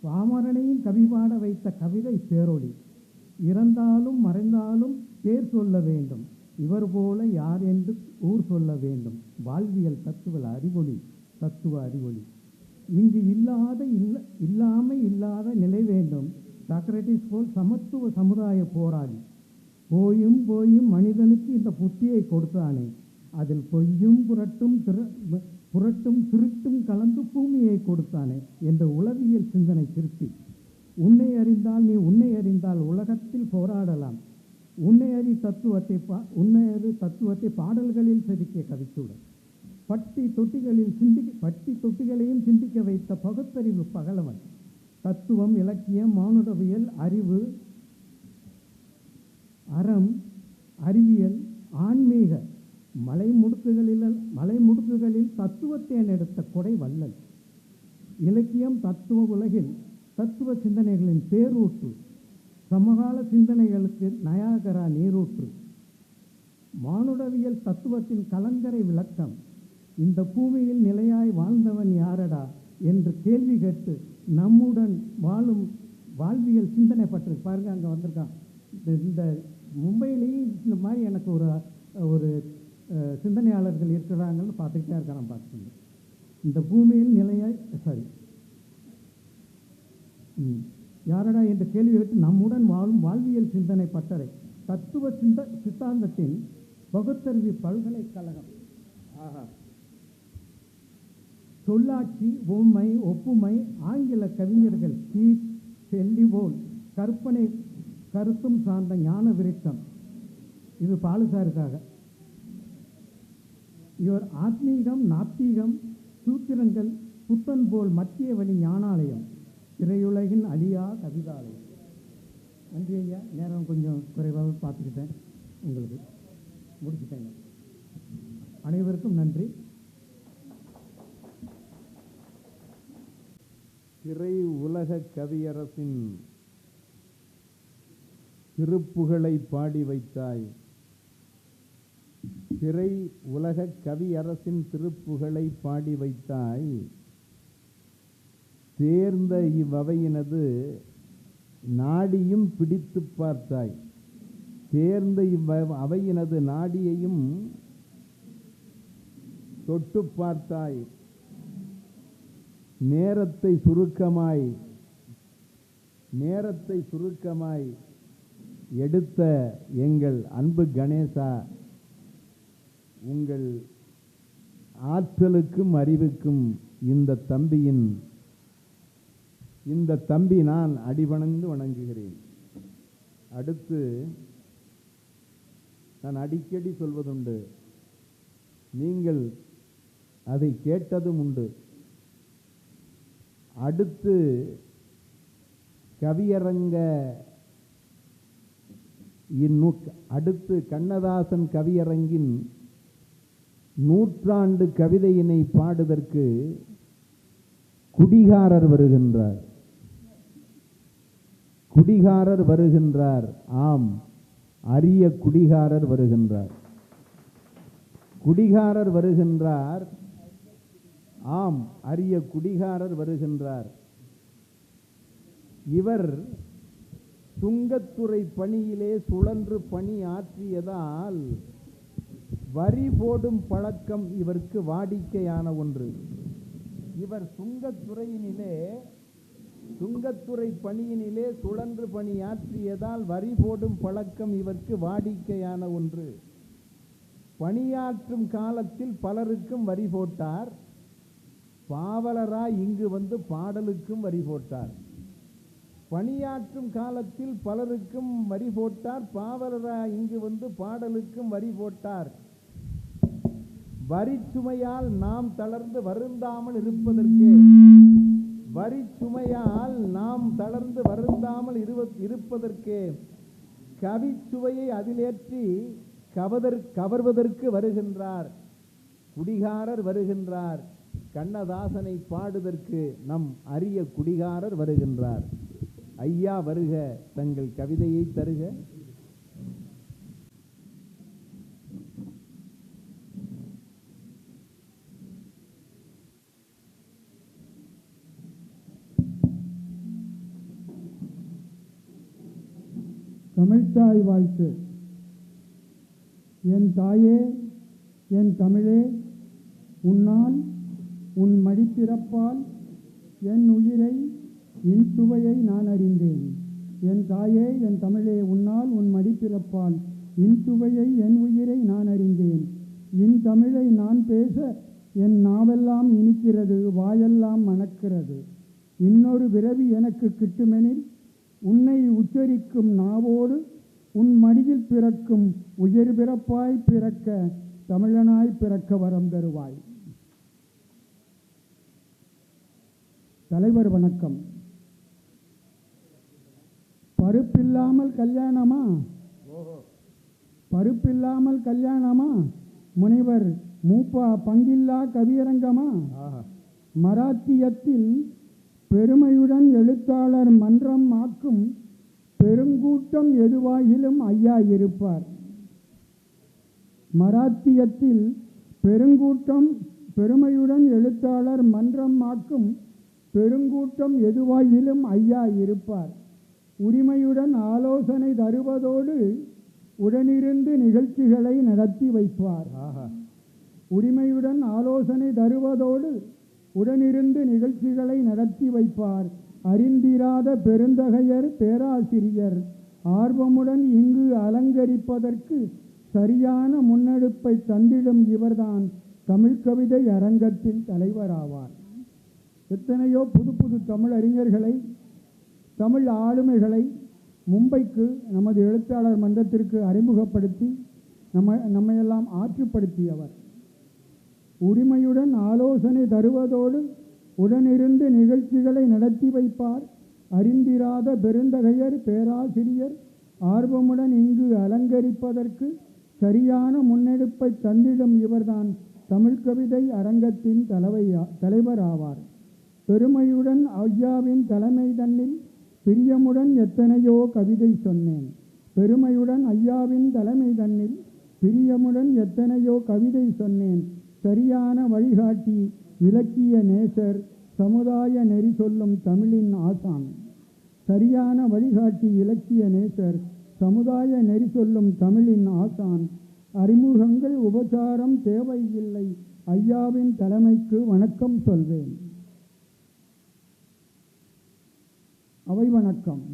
பாமரனையும் கவிபாட வைத்த கவிதை பேரொளி. இறந்தாலும் மறைந்தாலும் பேர் சொல்ல வேண்டும், இவர் போல யார் என்று ஊர் சொல்ல வேண்டும். வாழ்வியல் தத்துவ அறிவொளி. இங்கு இல்லாமை இல்லாத நிலை வேண்டும். சாக்ரட்டிஸ் போல் சமத்துவ சமுதாய போராளி. போயும் மனிதனுக்கு இந்த புத்தியை கொடுத்தானே, அதில் பொய்யும் புரட்டும் திருட்டும் கலந்து பூமியை கொடுத்தானே என்ற உளவியல் சிந்தனை திருப்தி. உன்னை அறிந்தால் உலகத்தில் போராடலாம். உன்னை அறி தத்துவத்தை பாடல்களில் செதுக்கிய கவித்துடன் பட்டி தொட்டிகளையும் சிந்திக்க வைத்த பகுத்தறிவு பகலவன். தத்துவம், இலக்கியம், மானுடவியல், அறிவு, அறம், அறிவியல், ஆன்மீக மலைமுடுக்குகளில் தத்துவத்தேன் எடுத்த கொடை வள்ளல். இலக்கியம் தத்துவ உலகில் தத்துவ சிந்தனைகளின் பேரூற்று. சமகால சிந்தனைகளுக்கு நயாகரா நீரூற்று. மானுடவியல் தத்துவத்தின் கலங்கரை விளக்கம். இந்த பூமியில் நிலையாய் வாழ்ந்தவன் யாரடா என்று கேள்வி கேட்டு நம்முடன் வாழும் வாழ்வியல் சிந்தனை பற்றி பாருங்க. அங்கே வந்திருக்கான். இந்த மும்பையிலேயும் இந்த மாதிரி எனக்கு ஒரு சிந்தனையாளர்கள் இருக்கிறாங்கன்னு பார்த்துக்கிட்டே இருக்கான். பார்த்துக்கோங்க. இந்த பூமியில் நிலையாய் யாரடா என்று கேள்வி கேட்டு நம்முடன் வாழும் வாழ்வியல் சிந்தனை பட்டறை. தத்துவ சித்தாந்தத்தின் பகுத்தறிவு பல்கலைக்கழகம். சொல்லாட்சி, உண்மை, ஒப்புமை, ஆங்கில கவிஞர்கள் கீட், ஷெல்லி போல் கற்பனை கருத்தும் சார்ந்த ஞான விருத்தம். இது பாலுசாருக்காக. இவர் ஆத்மீகம், நாத்திகம், சூத்திரங்கள், புத்தன் போல் மத்திய வழி ஞானாலயம். திரையுலகின் அழியா கவிதாலயம். நன்றி ஐயா. நேரம் கொஞ்சம் குறைவாக பார்த்துக்கிட்டேன், உங்களுக்கு முடிச்சுட்டேங்க. அனைவருக்கும் நன்றி. திரை உலக கவியரசின் திருப்புகழை பாடி வைத்தாய். திரை உலக கவியரசின் திருப்புகழை பாடி வைத்தாய். தேர்ந்த இவ்வவையினது நாடியும் பிடித்து பார்த்தாய். தேர்ந்த அவையினது நாடியையும் தொட்டு பார்த்தாய். நேரத்தை சுருக்கமாய் எடுத்த எங்கள் அன்பு கணேசா, உங்கள் ஆற்றலுக்கும் அறிவுக்கும் இந்த தம்பி நான் அடிபணிந்து வணங்குகிறேன். அடுத்து நான் அடிக்கடி சொல்வதுண்டு, நீங்கள் அதை கேட்டதும் உண்டு. அடுத்து அடுத்து கண்ணதாசன் கவியரங்கின் 100 கவிதையினை பாடுவதற்கு குடிகாரர் வருகின்றார். ஆம், அரிய குடிகாரர் வருகின்றார். ஆம், அரிய குடிகாரர் வருகின்றார். இவர் சுங்கத்துறை பணியிலே சுழன்று பணி ஆற்றியதால் வரி போடும் பழக்கம் இவருக்கு வாடிக்கையான ஒன்று. இவர் சுங்கத்துறை பணியினிலே சுழன்று பணியாற்றியதால் வரி போடும் பழக்கம் இவருக்கு வாடிக்கையான ஒன்று. பணியாற்றும் காலத்தில் பலருக்கும் வரி போட்டார். பாவலராய் இங்கு வந்து பாடலுக்கும் வரி போட்டார். பணியாற்றும் காலத்தில் பலருக்கும் வரி போட்டார். பாவலராய் இங்கு வந்து பாடலுக்கும் வரி போட்டார். வரி சுமையால் நாம் தளர்ந்து வருந்தாமல் இருப்பதற்கே கவிச்சுவையை அதிலேற்றி கவர்வதற்கு வருகின்றார். குடிகாரர் வருகின்றார். கண்ணதாசனை பாடுவதற்கு நம் அரிய குடிகாரர் வருகின்றார். ஐயா வருக, தங்கள் கவிதையை தருக. தமிழ்த்தாய் வாழ்த்து. என் தாயே, என் தமிழே, உன்னால் உன் மடிப்பிறப்பால் என் உயிரை இன் சுவையை நான் அறிந்தேன். என் தாயே, என் தமிழே, உன்னால் உன் மடிப்பிறப்பால் இன் சுவையை என் உயிரை நான் அறிந்தேன். இன் தமிழை நான் பேச என் நாவெல்லாம் இனிக்கிறது, வாயெல்லாம் மணக்கிறது. இன்னொரு பிறவி எனக்கு கிட்டுமெனில் உன்னை உச்சரிக்கும் நாவோடு உன் மடியில் பிறக்கும் உயிர் பிறப்பாய் பிறக்க தமிழனாய் பிறக்க வரம் தருவாய். தலைவர் வணக்கம். பருப்பில்லாமல் கல்யாணமா? முனைவர் மூப்பா பங்கில்லா கவியரங்கமா? மராத்தியத்தில் பெருமையுடன் எழுத்தாளர் மன்றம் ஆக்கும் பெருங்கூட்டம் எதுவாயிலும் ஐயா இருப்பார். மராத்தியத்தில் பெருமையுடன் எழுத்தாளர் மன்றம் ஆக்கும் பெருங்கூட்டம் எதுவாயிலும் ஐயா இருப்பார். உரிமையுடன் ஆலோசனை தருவதோடு உடனிருந்து நிகழ்ச்சிகளை நடத்தி வைப்பார். உரிமையுடன் ஆலோசனை தருவதோடு உடனிருந்து நிகழ்ச்சிகளை நடத்தி வைப்பார். அறிந்திராத பெருந்தகையர் பேராசிரியர் ஆர்வமுடன் இங்கு அலங்கரிப்பதற்கு சரியான முன்னெடுப்பை தந்திடும் இவர்தான் தமிழ் கவிதை அரங்கத்தின் தலைவராவார். எத்தனையோ புது புது தமிழ் அறிஞர்களை, தமிழ் ஆளுமைகளை மும்பைக்கு நமது எழுத்தாளர் மன்றத்திற்கு அறிமுகப்படுத்தி நம்மையெல்லாம் ஆற்றுப்படுத்தியவர். உரிமையுடன் ஆலோசனை தருவதோடு உடனிருந்து நிகழ்ச்சிகளை நடத்தி வைப்பார். அறிந்திராத பெருந்தகையர் பேராசிரியர் ஆர்வமுடன் இங்கு அலங்கரிப்பதற்கு சரியான முன்னெடுப்பை தந்திடும் இவர்தான் தமிழ் கவிதை அரங்கத்தின் தலைவர் ஆவார். பெருமையுடன் ஐயாவின் தலைமை தன்னில் பிரியமுடன் எத்தனையோ கவிதை சொன்னேன். பெருமையுடன் ஐயாவின் தலைமை தன்னில் பிரியமுடன் எத்தனையோ கவிதை சொன்னேன். சரியான வழிகாட்டி இலக்கிய நேசர், சமுதாய நெறி சொல்லும் தமிழின் ஆசான். சரியான வழிகாட்டி இலக்கிய நேசர், சமுதாய நெறி சொல்லும் தமிழின் ஆசான். அறிமுகங்கள் உபசாரம் தேவையில்லை, ஐயாவின் தலைமைக்கு வணக்கம் சொல்வேன். அவை வணக்கம்.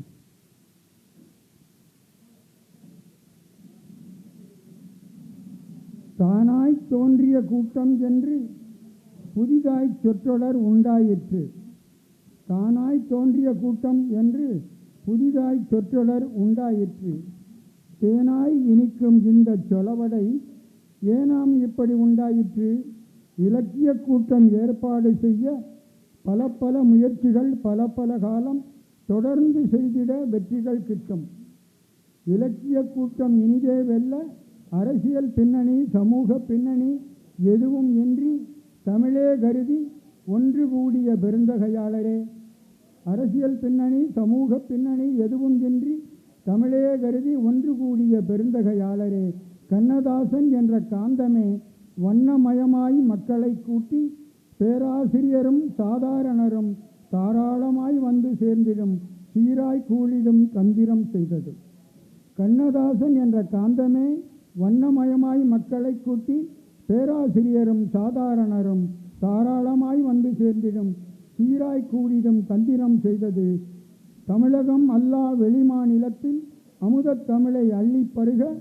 தானாய் தோன்றிய கூட்டம் என்று புதிதாய் சொற்றொடர் உண்டாயிற்று. தானாய் தோன்றிய கூட்டம் என்று புதிதாய் சொற்றொடர் உண்டாயிற்று. தேனாய் இனிக்கும் இந்த சொலவடை ஏனாம் இப்படி உண்டாயிற்று? இலக்கிய கூட்டம் ஏற்பாடு செய்ய பல பல முயற்சிகள் பல பல காலம் தொடர்ந்து செய்திட வெற்றிகள் கிட்டும். இலக்கிய கூட்டம் இனிதே வெல்ல அரசியல் பின்னணி சமூக பின்னணி எதுவும் இன்றி தமிழே கருதி ஒன்று கூடிய பெருந்தகையாளரே. அரசியல் பின்னணி சமூக பின்னணி எதுவும் இன்றி தமிழே கருதி ஒன்று கூடிய பெருந்தகையாளரே. கண்ணதாசன் என்ற காந்தமே வண்ணமயமாய் மக்களை கூட்டி பேராசிரியரும் சாதாரணரும் தாராளமாய் வந்து சேர்ந்திடும் சீராய் கூடிடும் தந்திரம் செய்தது. கண்ணதாசன் என்ற காந்தமே வண்ணமயமாய் மக்களை கூட்டி பேராசிரியரும் சாதாரணரும் தாராளமாய் வந்து சேர்ந்திடும் சீராய் கூடிடும் தந்திரம் செய்தது. தமிழகம் அல்லா வெளிமாநிலத்தில் அமுதத் தமிழை அள்ளி பருக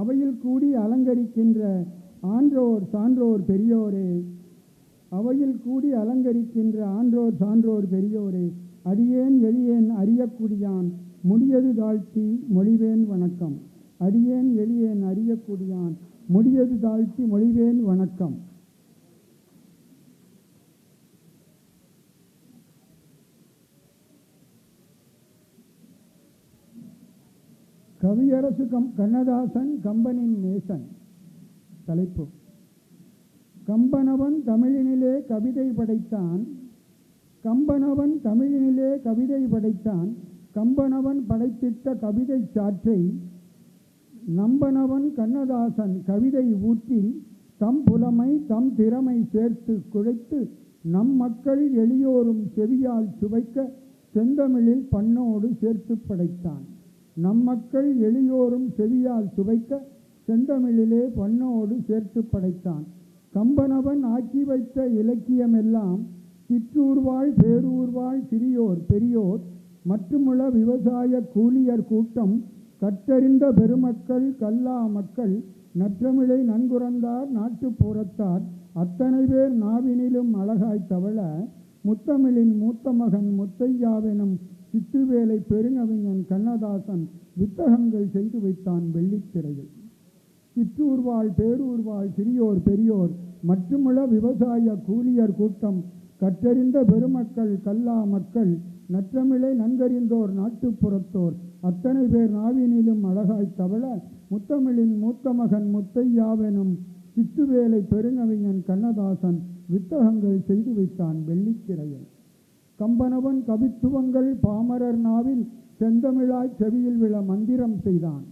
அவையில் கூடி அலங்கரிக்கின்ற ஆன்றோர் சான்றோர் பெரியோரே. அவையில் கூடி அலங்கரிக்கின்ற ஆன்றோர் சான்றோர் பெரியோரே. அடியேன் எளியேன் அறியக்கூடியான் முடியது தாழ்த்தி மொழிவேன் வணக்கம். அடியேன் எளியேன் அறியக்கூடியான் முடியது தாழ்த்தி மொழிவேன் வணக்கம். கவியரசு கண்ணதாசன் கம்பனின் நேசன். தலைப்பு: கம்பனவன் தமிழினிலே கவிதை படைத்தான். கம்பனவன் தமிழினிலே கவிதை படைத்தான். கம்பனவன் படைத்திட்ட கவிதை சாற்றை நம்பனவன் கண்ணதாசன் கவிதை ஊற்றில் தம் புலமை தம் திறமை சேர்த்து குழைத்து நம் மக்கள் எளியோரும் செவியால் சுவைக்க செந்தமிழில் பண்ணோடு சேர்த்து படைத்தான். நம் மக்கள் எளியோரும் செவியால் சுவைக்க செந்தமிழிலே பண்ணோடு சேர்த்து படைத்தான். கம்பனவன் ஆக்கி வைத்த இலக்கியமெல்லாம் சிற்றூர்வாழ் பேரூர்வாழ் சிறியோர் பெரியோர் மற்றுமுள்ள விவசாய கூலியர் கூட்டம் கற்றறிந்த பெருமக்கள் கல்லா மக்கள் நற்றமிழை நன்குறந்தார் நாட்டுப்புறத்தார் அத்தனை பேர் நாவினிலும் அழகாய் தவழ முத்தமிழின் மூத்த மகன் முத்தையாவெனும் சித்துவேலை பெருங்கவிஞன் கண்ணதாசன் வித்தகங்கள் செய்து வைத்தான் வெள்ளித்திரையில். சிற்றூர்வாழ் பேரூர்வாழ் சிறியோர் பெரியோர் மற்றுமுள்ள விவசாய கூலியர் கூட்டம் கற்றறிந்த பெருமக்கள் கல்லா மக்கள் நற்றமிழை நன்கறிந்தோர் நாட்டுப்புறத்தோர் அத்தனை பேர் நாவினிலும் அழகாய் தவழ முத்தமிழின் மூத்த மகன் முத்தையாவெனும் சித்துவேலை பெருங்கவிஞன் கண்ணதாசன் வித்தகங்கள் செய்து வைத்தான் வெள்ளித்திரையில். கம்பனவன் கவித்துவங்கள் பாமரர் நாவில் செந்தமிழாய் செவியில் விழ மந்திரம் செய்தான்.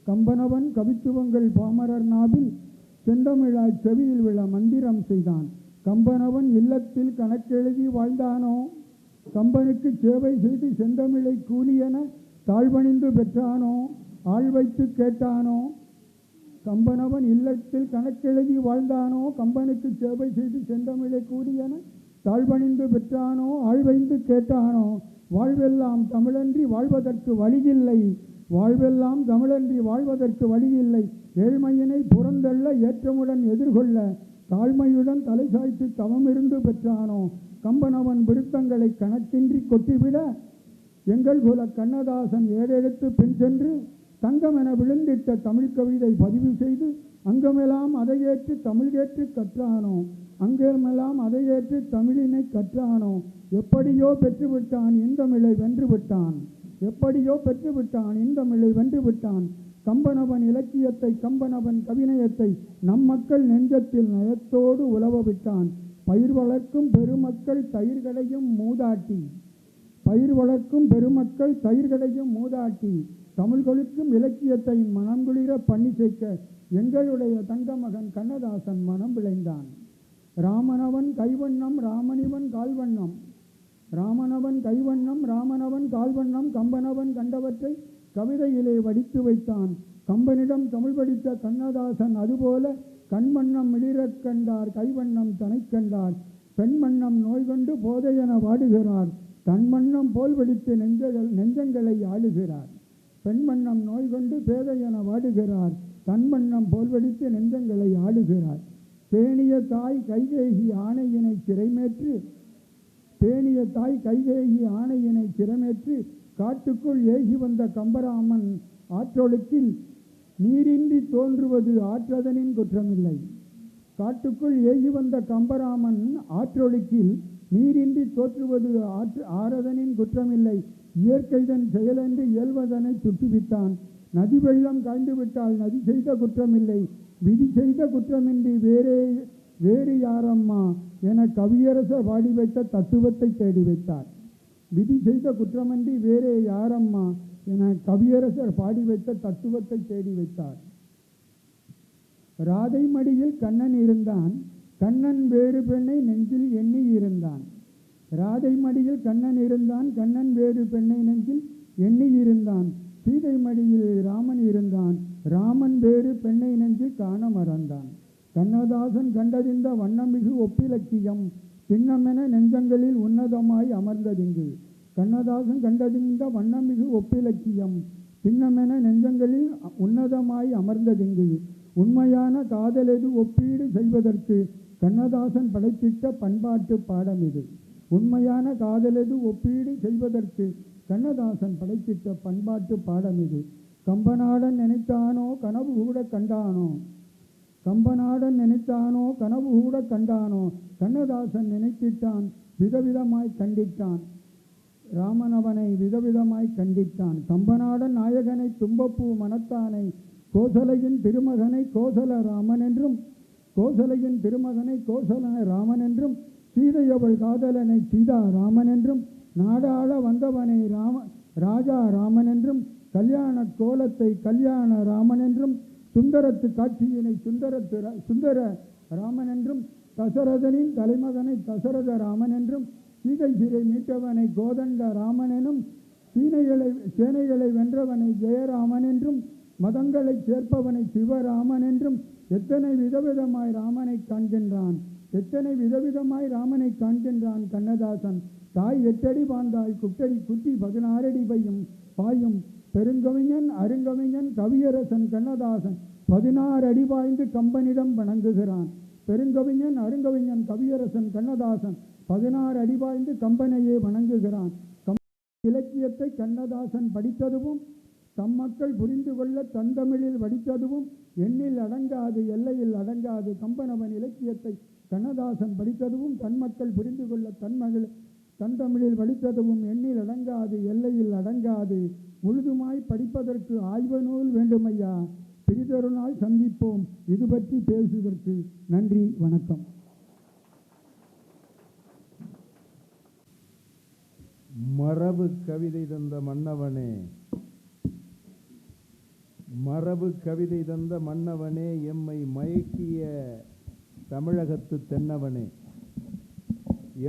கம்பனவன் கவித்துவங்கள் பாமரர் நாவில் செந்தமிழாய் செவியில் விழ மந்திரம் செய்தான். கம்பனவன் இல்லத்தில் கணக்கெழுதி வாழ்ந்தானோ? கம்பனுக்கு சேவை செய்து செந்தமிழை கூலியென தாழ்வணிந்து பெற்றானோ? ஆள் வைத்து கேட்டானோ? கம்பனவன் இல்லத்தில் கணக்கெழுதி வாழ்ந்தானோ? கம்பனுக்கு சேவை செய்து செந்தமிழை கூலியென தாழ்வணிந்து பெற்றானோ? ஆழ்வைந்து கேட்டானோ? வாழ்வெல்லாம் தமிழன்றி வாழ்வதற்கு வழியில்லை. வாழ்வெல்லாம் தமிழன்றி வாழ்வதற்கு வழியில்லை. ஏழ்மையினை புறந்தள்ள ஏற்றமுடன் எதிர்கொள்ள தாழ்மையுடன் தலை சாய்த்து தவமிருந்து பெற்றானோ? கம்பனவன் விருத்தங்களை கணக்கின்றி கொட்டிவிட எங்கள் குல கண்ணதாசன் ஏறெடுத்து பின் சென்று தங்கமென விழுந்திட்ட தமிழ் கவிதை பதிவு செய்து அங்கமெல்லாம் அதை ஏற்று தமிழ் கேட்டு கற்றானோ? அங்கமெல்லாம் அதை ஏற்று தமிழினை கற்றானோ? எப்படியோ பெற்றுவிட்டான் இந்தமிழை வென்று விட்டான். எப்படியோ பெற்றுவிட்டான் இந்தமிழை வென்று விட்டான். கம்பனவன் இலக்கியத்தை கம்பனவன் கவிநயத்தை நம் மக்கள் நெஞ்சத்தில் நயத்தோடு உலவ விட்டான். பயிர் வளர்க்கும் பெருமக்கள் தயிர்களையும் மூதாட்டி பயிர் வளர்க்கும் பெருமக்கள் தயிர்களையும் மூதாட்டி தமிழ்களுக்கும் இலக்கியத்தை மனங்குளிர பண்ணி சேர்க்க எங்களுடைய தங்க மகன் கண்ணதாசன் மனம் விளைந்தான். ராமனவன் கைவண்ணம் ராமனிவன் கால்வண்ணம், ராமனவன் கைவண்ணம் ராமனவன் கால்வண்ணம், கம்பனவன் கண்டவற்றை கவிதையிலே வடித்து வைத்தான். கம்பனிடம் தமிழ் படித்த கண்ணதாசன் அதுபோல கண்வண்ணம் மிளிரக் கண்டார், கைவண்ணம் தனை கண்டார். பெண்வண்ணம் நோய் கொண்டு போதையென வாடுகிறார், தன்வண்ணம் போல் வெடித்து நெஞ்சங்களை ஆளுகிறார். பெண்வண்ணம் நோய் கொண்டு பேதையென வாடுகிறார், தன்வண்ணம் போல் வெடித்து நெஞ்சங்களை ஆளுகிறார். பேணிய தாய் கைகேயி ஆணையினை சிறைமேற்று, பேணிய தாய் கைகேயி ஆணையினை சிறைமேற்று காட்டுக்குள் ஏகி வந்த கம்பராமன் ஆற்றொழுக்கில் நீரின்றி தோன்றுவது ஆற்றதனின் குற்றமில்லை. காட்டுக்குள் ஏகி வந்த கம்பராமன் ஆற்றொழுக்கில் நீரின்றி தோற்றுவது ஆரதனின் குற்றமில்லை. இயற்கைதன் செயலென்று இயல்வதனை சுட்டுவிட்டான். நதி வெள்ளம் காய்ந்துவிட்டால் நதி செய்த குற்றமில்லை, விதி செய்த குற்றமின்றி வேறு யாரம்மா என கவியரசர் பாடி வைத்த தத்துவத்தை தேடி வைத்தார். விதி செய்த குற்றமின்றி வேறே யாரம்மா என கவியரசர் பாடி வைத்த தத்துவத்தை தேடி வைத்தார். ராதை மடியில் கண்ணன் இருந்தான், கண்ணன் வேறு பெண்ணை நெஞ்சில் எண்ணி இருந்தான். ராதை மடியில் கண்ணன் இருந்தான், கண்ணன் வேறு பெண்ணை நெஞ்சில் எண்ணி இருந்தான். சீதை மடியில் ராமன் இருந்தான், ராமன் வேறு பெண்ணை நெஞ்சில் காண மறந்தான். கண்ணதாசன் கண்டறிந்த வண்ணமிகு ஒப்பிலக்கியம் திண்ணமென நெஞ்சங்களில் உன்னதமாய் அமர்ந்ததிங்கு. கண்ணதாசன் கண்டறிந்த வண்ணமிகு ஒப்பிலக்கியம் திண்ணமென நெஞ்சங்களில் உன்னதமாய் அமர்ந்ததிங்கு. உண்மையான காதலெது ஒப்பீடு செய்வதற்கு கண்ணதாசன் படைத்திட்ட பண்பாட்டு பாடம் இது. உண்மையான காதலெது ஒப்பீடு செய்வதற்கு கண்ணதாசன் படைத்திட்ட பண்பாட்டு பாடம் இது. கம்பநாடன் நினைத்தானோ கனவு கூட கண்டானோ, கம்பநாடன் நினைத்தானோ கனவு கூட கண்டானோ, கண்ணதாசன் நினைத்திட்டான் விதவிதமாய் கண்டிட்டான். ராமனவனை விதவிதமாய் கண்டிட்டான். கம்பநாடன் நாயகனை தும்பப்பூ மனத்தானை கோசலையின் திருமகனை கோசல ராமன் என்றும், கோசலையின் திருமகனை கோசல ராமன் என்றும், சீதையவள் காதலனை சீதா ராமன் என்றும், நாடாள வந்தவனை ராஜா ராமன் என்றும், கல்யாண கோலத்தை கல்யாண ராமன் என்றும், சுந்தரத்து காட்சியினை சுந்தர ராமன் என்றும், தசரதனின் தலைமகனை தசரத ராமன் என்றும், சீதை சிறை மீட்டவனை கோதண்ட ராமன் எனும், சேனைகளை வென்றவனை ஜெயராமன் என்றும், மதங்களை சேர்ப்பவனை சிவராமன் என்றும், எத்தனை விதவிதமாய் ராமனை காண்கின்றான், எத்தனை விதவிதமாய் ராமனை காண்கின்றான் கண்ணதாசன். தாய் 8 அடி பாந்தாய் குட்டி 16 அடி பாயும் பெருங்கவிஞன் அருங்கவிஞன் கவியரசன் கண்ணதாசன் 16 அடி பாய்ந்து கம்பனிடம் வணங்குகிறான். பெருங்கவிஞன் அருங்கவிஞன் கவியரசன் கண்ணதாசன் 16 அடி பாய்ந்து கம்பனையே வணங்குகிறான். இலக்கியத்தை கண்ணதாசன் படித்ததுவும் தம் மக்கள் புரிந்து கொள்ள தந்தமிழில் வடித்ததுவும் எண்ணில் அடங்காது எல்லையில் அடங்காது. கம்பனவன் இலக்கியத்தை கண்ணதாசன் படித்ததுவும் தன் மக்கள் புரிந்து கொள்ள தந்தமிழில் வடித்ததுவும் எண்ணில் அடங்காது எல்லையில் அடங்காது. முழுதுமாய் படிப்பதற்கு ஆய்வு நூல் வேண்டுமையா. பிரிதொரு நாள் சந்திப்போம் இது பற்றி பேசுவதற்கு. நன்றி, வணக்கம். மரபு கவிதை தந்த மன்னவனே, மரபு கவிதை தந்த மன்னவனே, எம்மை மயக்கிய தமிழகத்து தென்னவனே,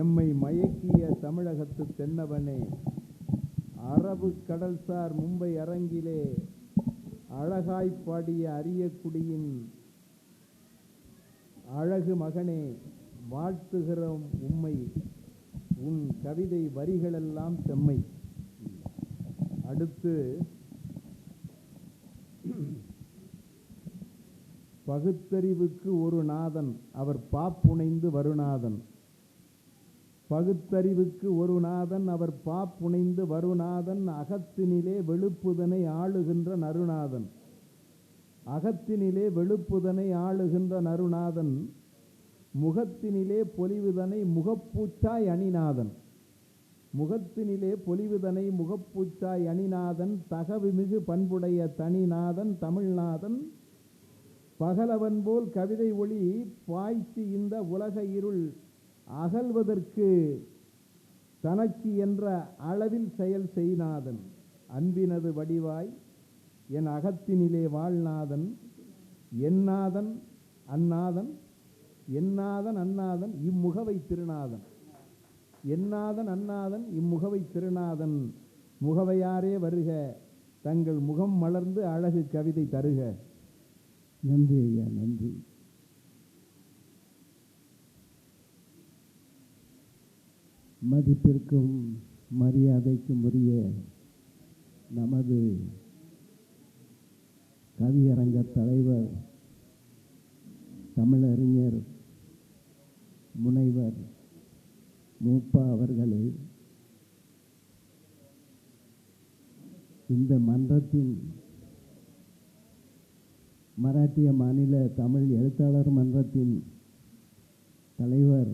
எம்மை மயக்கிய தமிழகத்து தென்னவனே, அரபு கடல்சார் மும்பை அரங்கிலே அழகாய் பாடிய அரிய குடியின் அழகு மகனே, வாழ்த்துகிறோம் உம்மை, உன் கவிதை வரிகளெல்லாம் செம்மை. அடுத்து பகுத்தறிவுக்கு ஒரு நாதன் அவர் பாப்புனைந்து வருநாதன். பகுத்தறிவுக்கு ஒரு நாதன் அவர் பாப்புனைந்து வருநாதன், அகத்தினிலே வெளுப்புதனை ஆளுகின்ற நறுநாதன். அகத்தினிலே வெளுப்புதனை ஆளுகின்ற நறுநாதன், முகத்தினிலே பொலிவுதனை முகப்பூச்சாய் அணிநாதன். முகத்தினிலே பொலிவுதனை முகப்பூச்சாய் அணிநாதன், தகவுமிகு பண்புடைய தனிநாதன் தமிழ்நாதன். பகலவன் போல் கவிதை ஒளி பாய்ச்சி இந்த உலக இருள் அகல்வதற்கு தனக்கு என்ற அளவில் செயல் செய்நாதன். அன்பினது வடிவாய் என் அகத்தினிலே வாழ்நாதன் என்னாதன் அந்நாதன் என்னாதன் அந்நாதன் இம்முகவை திருநாதன் என்னாதன் அந்நாதன் இம்முகவை திருநாதன் முகவையாரே வருக தங்கள் முகம் மலர்ந்து அழகு கவிதை தருக. நன்றி ஐயா, நன்றி. மதிப்பிற்கும் மரியாதைக்கும் உரிய நமது கவியரங்க தலைவர் தமிழறிஞர் முனைவர் மூப்பா அவர்களே, இந்த மன்றத்தின் மராட்டிய மாநில தமிழ் எழுத்தாளர் மன்றத்தின் தலைவர்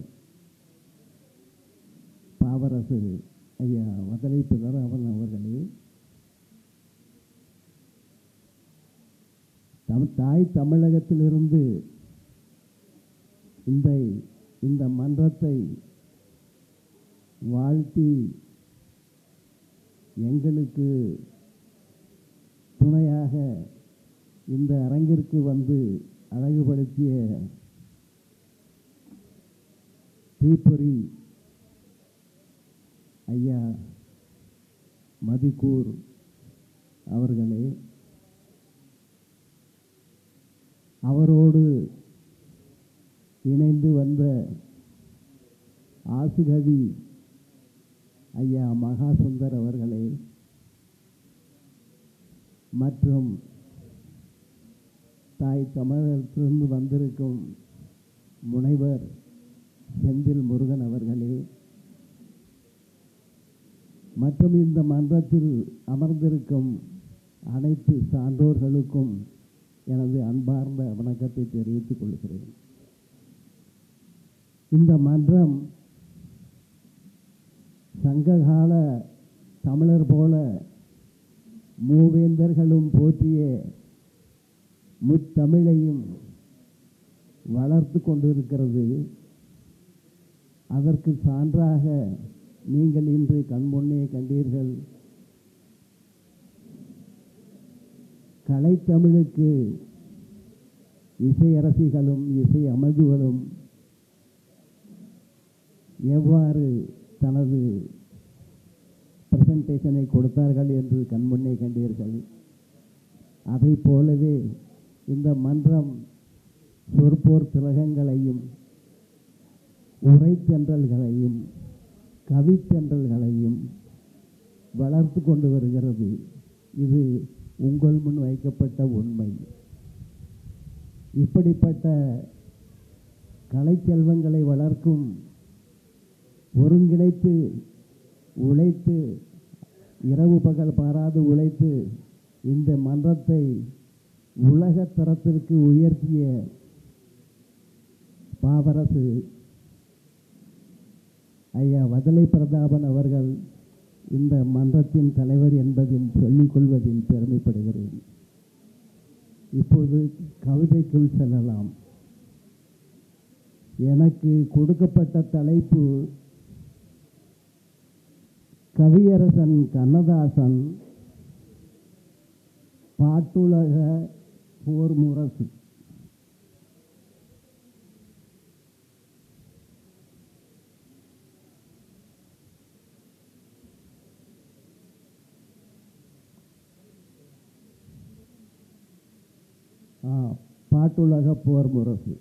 பாவரசு ஐயா வதலை பிதராவன் அவர்களே, தாய் தமிழகத்திலிருந்து இந்த மன்றத்தை வாழ்த்தி எங்களுக்கு துணையாக இந்த அரங்கிற்கு வந்து அழகுபடுத்திய தீப்பொறி ஐயா மதிக்கூர் அவர்களே, அவரோடு இணைந்து வந்த ஆசுகவி ஐயா மகாசுந்தர் அவர்களே, மற்றும் தாய் தமிழகத்திலிருந்து வந்திருக்கும் முனைவர் செந்தில் முருகன் அவர்களே, மற்றும் இந்த மன்றத்தில் அமர்ந்திருக்கும் அனைத்து சான்றோர்களுக்கும் எனது அன்பார்ந்த வணக்கத்தை தெரிவித்துக் கொள்கிறேன். இந்த மன்றம் சங்ககால தமிழர் போல மூவேந்தர்களும் போற்றிய முத்தமிழையும் வளர்த்து கொண்டிருக்கிறது. அதற்கு சான்றாக நீங்கள் இன்று கண்முன்னே கண்டீர்கள். கலைத்தமிழுக்கு இசையரசிகளும் இசை அமர்வுகளும் எவ்வாறு தனது பிரசன்டேஷனை கொடுத்தார்கள் என்று கண்முன்னே கண்டீர்கள். அதை போலவே இந்த மன்றம் சொற்போர் திலகங்களையும் உரைத்தென்றல்களையும் கவித்தென்றல்களையும் வளர்த்து கொண்டு வருகிறது. இது உங்கள் முன் வைக்கப்பட்ட உண்மை. இப்படிப்பட்ட கலைச்செல்வங்களை வளர்க்கும் ஒருங்கிணைத்து உழைத்து இரவு பகல் பாராது உழைத்து இந்த மன்றத்தை உலக தரத்திற்கு உயர்த்திய பாவரசு ஐயா வதலை பிரதாபன் அவர்கள் இந்த மன்றத்தின் தலைவர் என்பதில் சொல்லிக் கொள்வதில் பெருமைப்படுகிறேன். இப்போது கவிதைக்குள் செல்லலாம். எனக்கு கொடுக்கப்பட்ட தலைப்பு கவியரசன் கண்ணதாசன் பாட்டுலக போர் முரசு. பாட்டுலக போர் முரசு.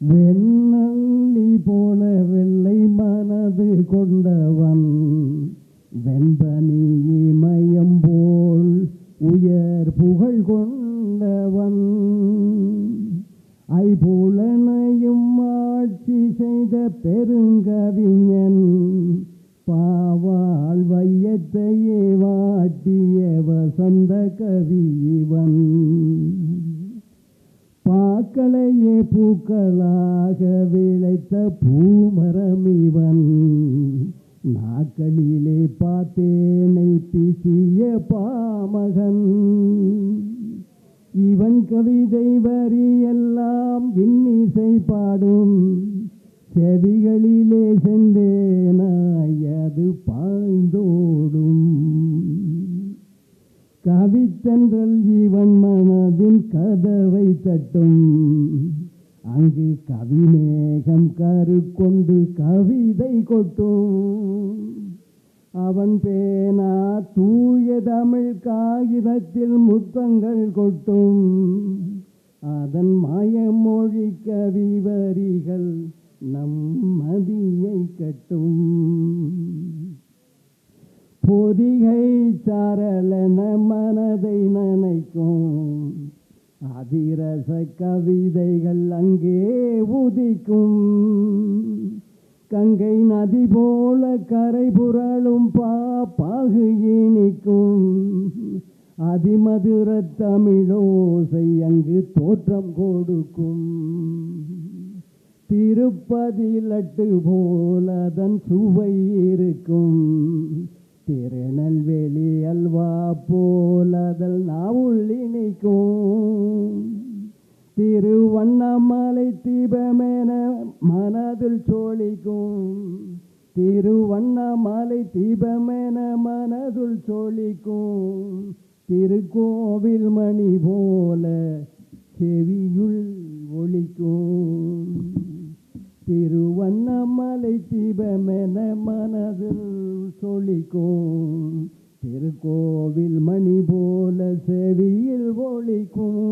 வெண்ணி போல வெள்ளை மனது கொண்டவன் வெண்பனி இமயம் போல் உயர் புகழ் கொண்டவன் ஐபுலனையும் ஆட்சி செய்த பெருங்கவிஞன் பாவாள் வையத்தையே வாட்டிய வசந்த கவி இவன் பாக்களையே பூக்களாக விளைத்த பூமரமிவன் நாக்களிலே பார்த்தேனை பிசிய பாமகன் இவன் கவிதை வரியெல்லாம் இன்னிசை பாடும் செவிகளிலே சென்றேனாய் அது பாய்ந்தோடும் கவித்தென்றல் இவன் மனதின் கதவை தட்டும். அங்கு கவிமேகம் கரு கொண்டு கவிதை கொட்டும். அவன் பேனா தூய தமிழ் காகிதத்தில் முத்தங்கள் கொட்டும். அதன் மாயமொழி கவி வரிகள் நம் மதியை கட்டும். பொதிகை சாரலென மனதை நனைக்கும். அதிரச கவிதைகள் அங்கே உதிக்கும். கங்கை நதி போல கரை புரளும் பாகு இனிக்கும். அதிமதுர தமிழோசை அங்கு தோற்றம் கொடுக்கும். திருப்பதி லட்டு போல அதன் சுவை இருக்கும். திருநெல்வேலி அல்வா போல் அதல் நாவுள் இனிக்கும். திருவண்ணாமலை தீபமென மனதில் சோழிக்கும். திருவண்ணாமலை தீபமென மனதுள் சோழிக்கும். திருக்கோவில் மணி போல செவியுள் ஒலிக்கும். திருவண்ணாமலை தீபமென மனதில் சொலிக்கும். திருக்கோவில் மணி போல செவியில் ஒலிக்கும்.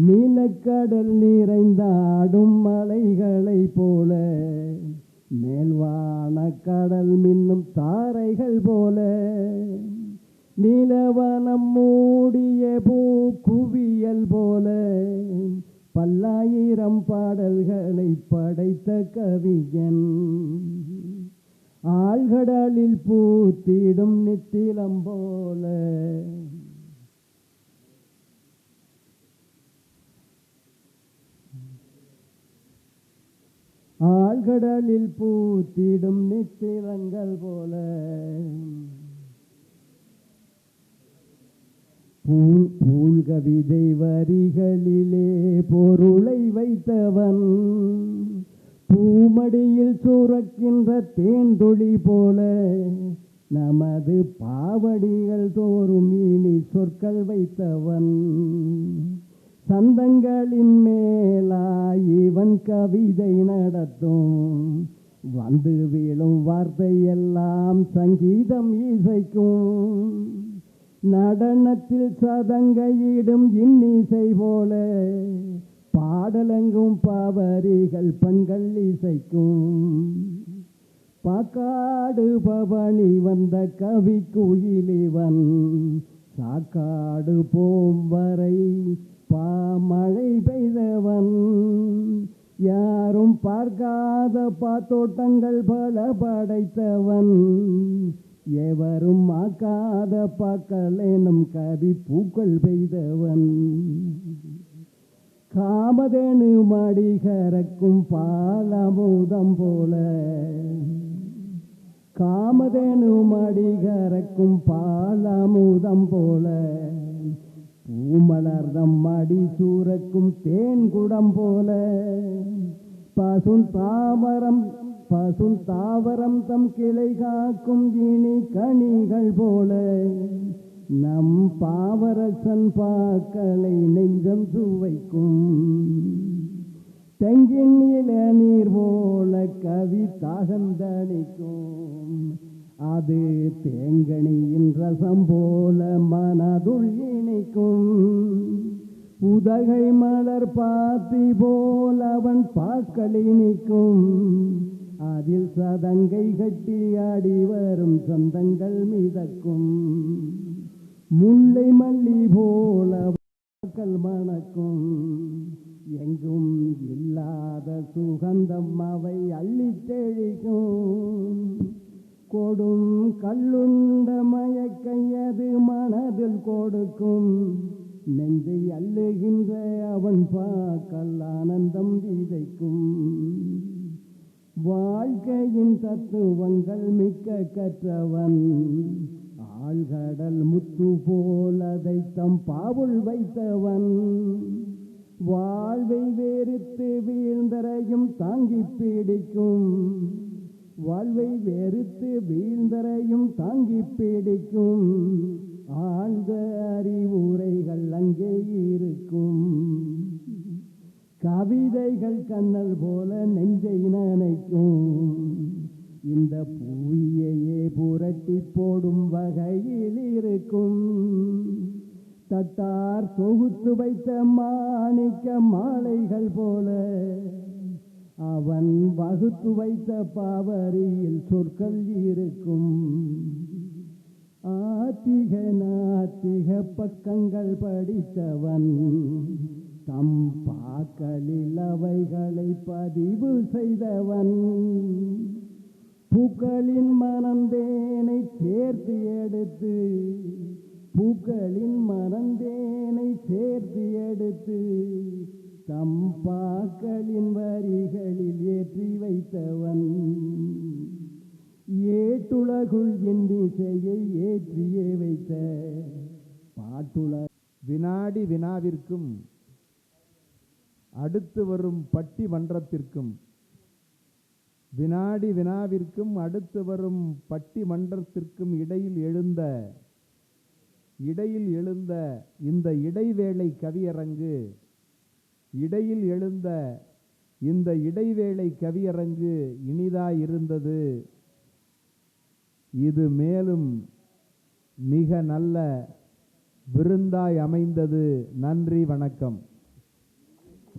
நீலக்கடல் நிறைந்தாடும் மலைகளை போல மேல்வான கடல் மின்னும் தாரைகள் போல நீலவனம் மூடிய பூ குவியல் போல பல்லாயிரம் பாடல்களை படைத்த கவிஞன். ஆழ்கடலில் பூத்திடும் நித்திலம் போல ஆழ்கடலில் பூத்திடும் நித்திலங்கள் போல பூல் கவிதை வரிகளிலே பொருளை வைத்தவன். பூமடியில் சுரக்கின்ற தேன்தொழி போல நமது பாவடிகள் தோறும் இனி சொற்கள் வைத்தவன். சந்தங்களின் மேலாய் இவன் கவிதை நடத்தும். வந்து வீழும் வார்த்தையெல்லாம் சங்கீதம் இசைக்கும். நடனத்தில் சதங்கையிடும் இன்னிசை போல பாடலெங்கும் பாவரிகள் பெண்கள் இசைக்கும். பாக்காடு பவனி வந்த கவி குயிலிவன். சாக்காடு போம் வரை பாமழை பெய்தவன். யாரும் பார்க்காத பாத்தோட்டங்கள் பல படைத்தவன். எவரும் ஆக்காத பாக்களேனும் கவி பூக்கள் பெய்தவன். காமதேனு மடி கறக்கும் பாலமுதம் போல காமதேனு மடி கறக்கும் பாலமுதம் போல பூமலர்தம் மடி சூரக்கும் தேன் குடம் போல பசும் தாவரம் தம் கிளை காக்கும் இனி கனிகள் போல நம் பாவரசன் பாக்களை நெஞ்சம் சுவைக்கும். தெங்கின் நீர் போல கவி தாகந்தணிக்கும். அது தேங்கனியின் ரசம் போல மனதுள் இனிக்கும். உதகை மலர் பாத்தி போல் அவன் பாக்களி நிற்கும். அதில் சதங்கை கட்டி ஆடி வரும் சொந்தங்கள் மிதக்கும். முல்லை மல்லி போல பாக்கள் மணக்கும். எங்கும் இல்லாத சுகந்தம் அவை அள்ளி தெளிக்கும். கொடும் கல்லுண்ட மயக்கையது மனதில் கொடுக்கும். நெஞ்சை அள்ளுகின்ற அவன் பாக்கள் ஆனந்தம் விதைக்கும். வாழ்க்கையின் தத்துவங்கள் மிக்க கற்றவன். ஆழ்கடல் முத்து போல் அதை தம் பாவுள் வைத்தவன். வாழ்வை வெறுத்து வீழ்ந்தரையும் தாங்கி பிடிக்கும். வாழ்வை வெறுத்து வீழ்ந்தரையும் தாங்கி பிடிக்கும் ஆழ்ந்த அறிவுரைகள் அங்கே இருக்கும். கவிதைகள் கண்ணல் போல நெஞ்சை நனைக்கும். இந்த புவியையே புரட்டி போடும் வகையில் இருக்கும். தட்டார் தொகுத்து வைத்த மாணிக்க மாலைகள் போல அவன் வகுத்து வைத்த பாவரியில் சொற்கள் இருக்கும். ஆத்திக நாத்திக பக்கங்கள் படித்தவன் தம் பாக்களில் அவைகளை பதிவு செய்தவன். பூக்களின் மனந்தேனை சேர்த்து எடுத்து பூக்களின் மனந்தேனை சேர்த்து எடுத்து தம் பாக்களின் வரிகளில் ஏற்றி வைத்தவன். ஏட்டுலகுள் இன்னிசையை ஏற்றியே வைத்த பாட்டுல. வினாடி வினாவிற்கும் அடுத்து வரும் பட்டிமன்றத்திற்கும் வினாடி வினாவிற்கும் அடுத்து வரும் பட்டிமன்றத்திற்கும் இடையில் எழுந்த இந்த இடைவேளை கவியரங்கு இனிதாய் இருந்தது. இது மேலும் மிக நல்ல விருந்தாய் அமைந்தது. நன்றி, வணக்கம்.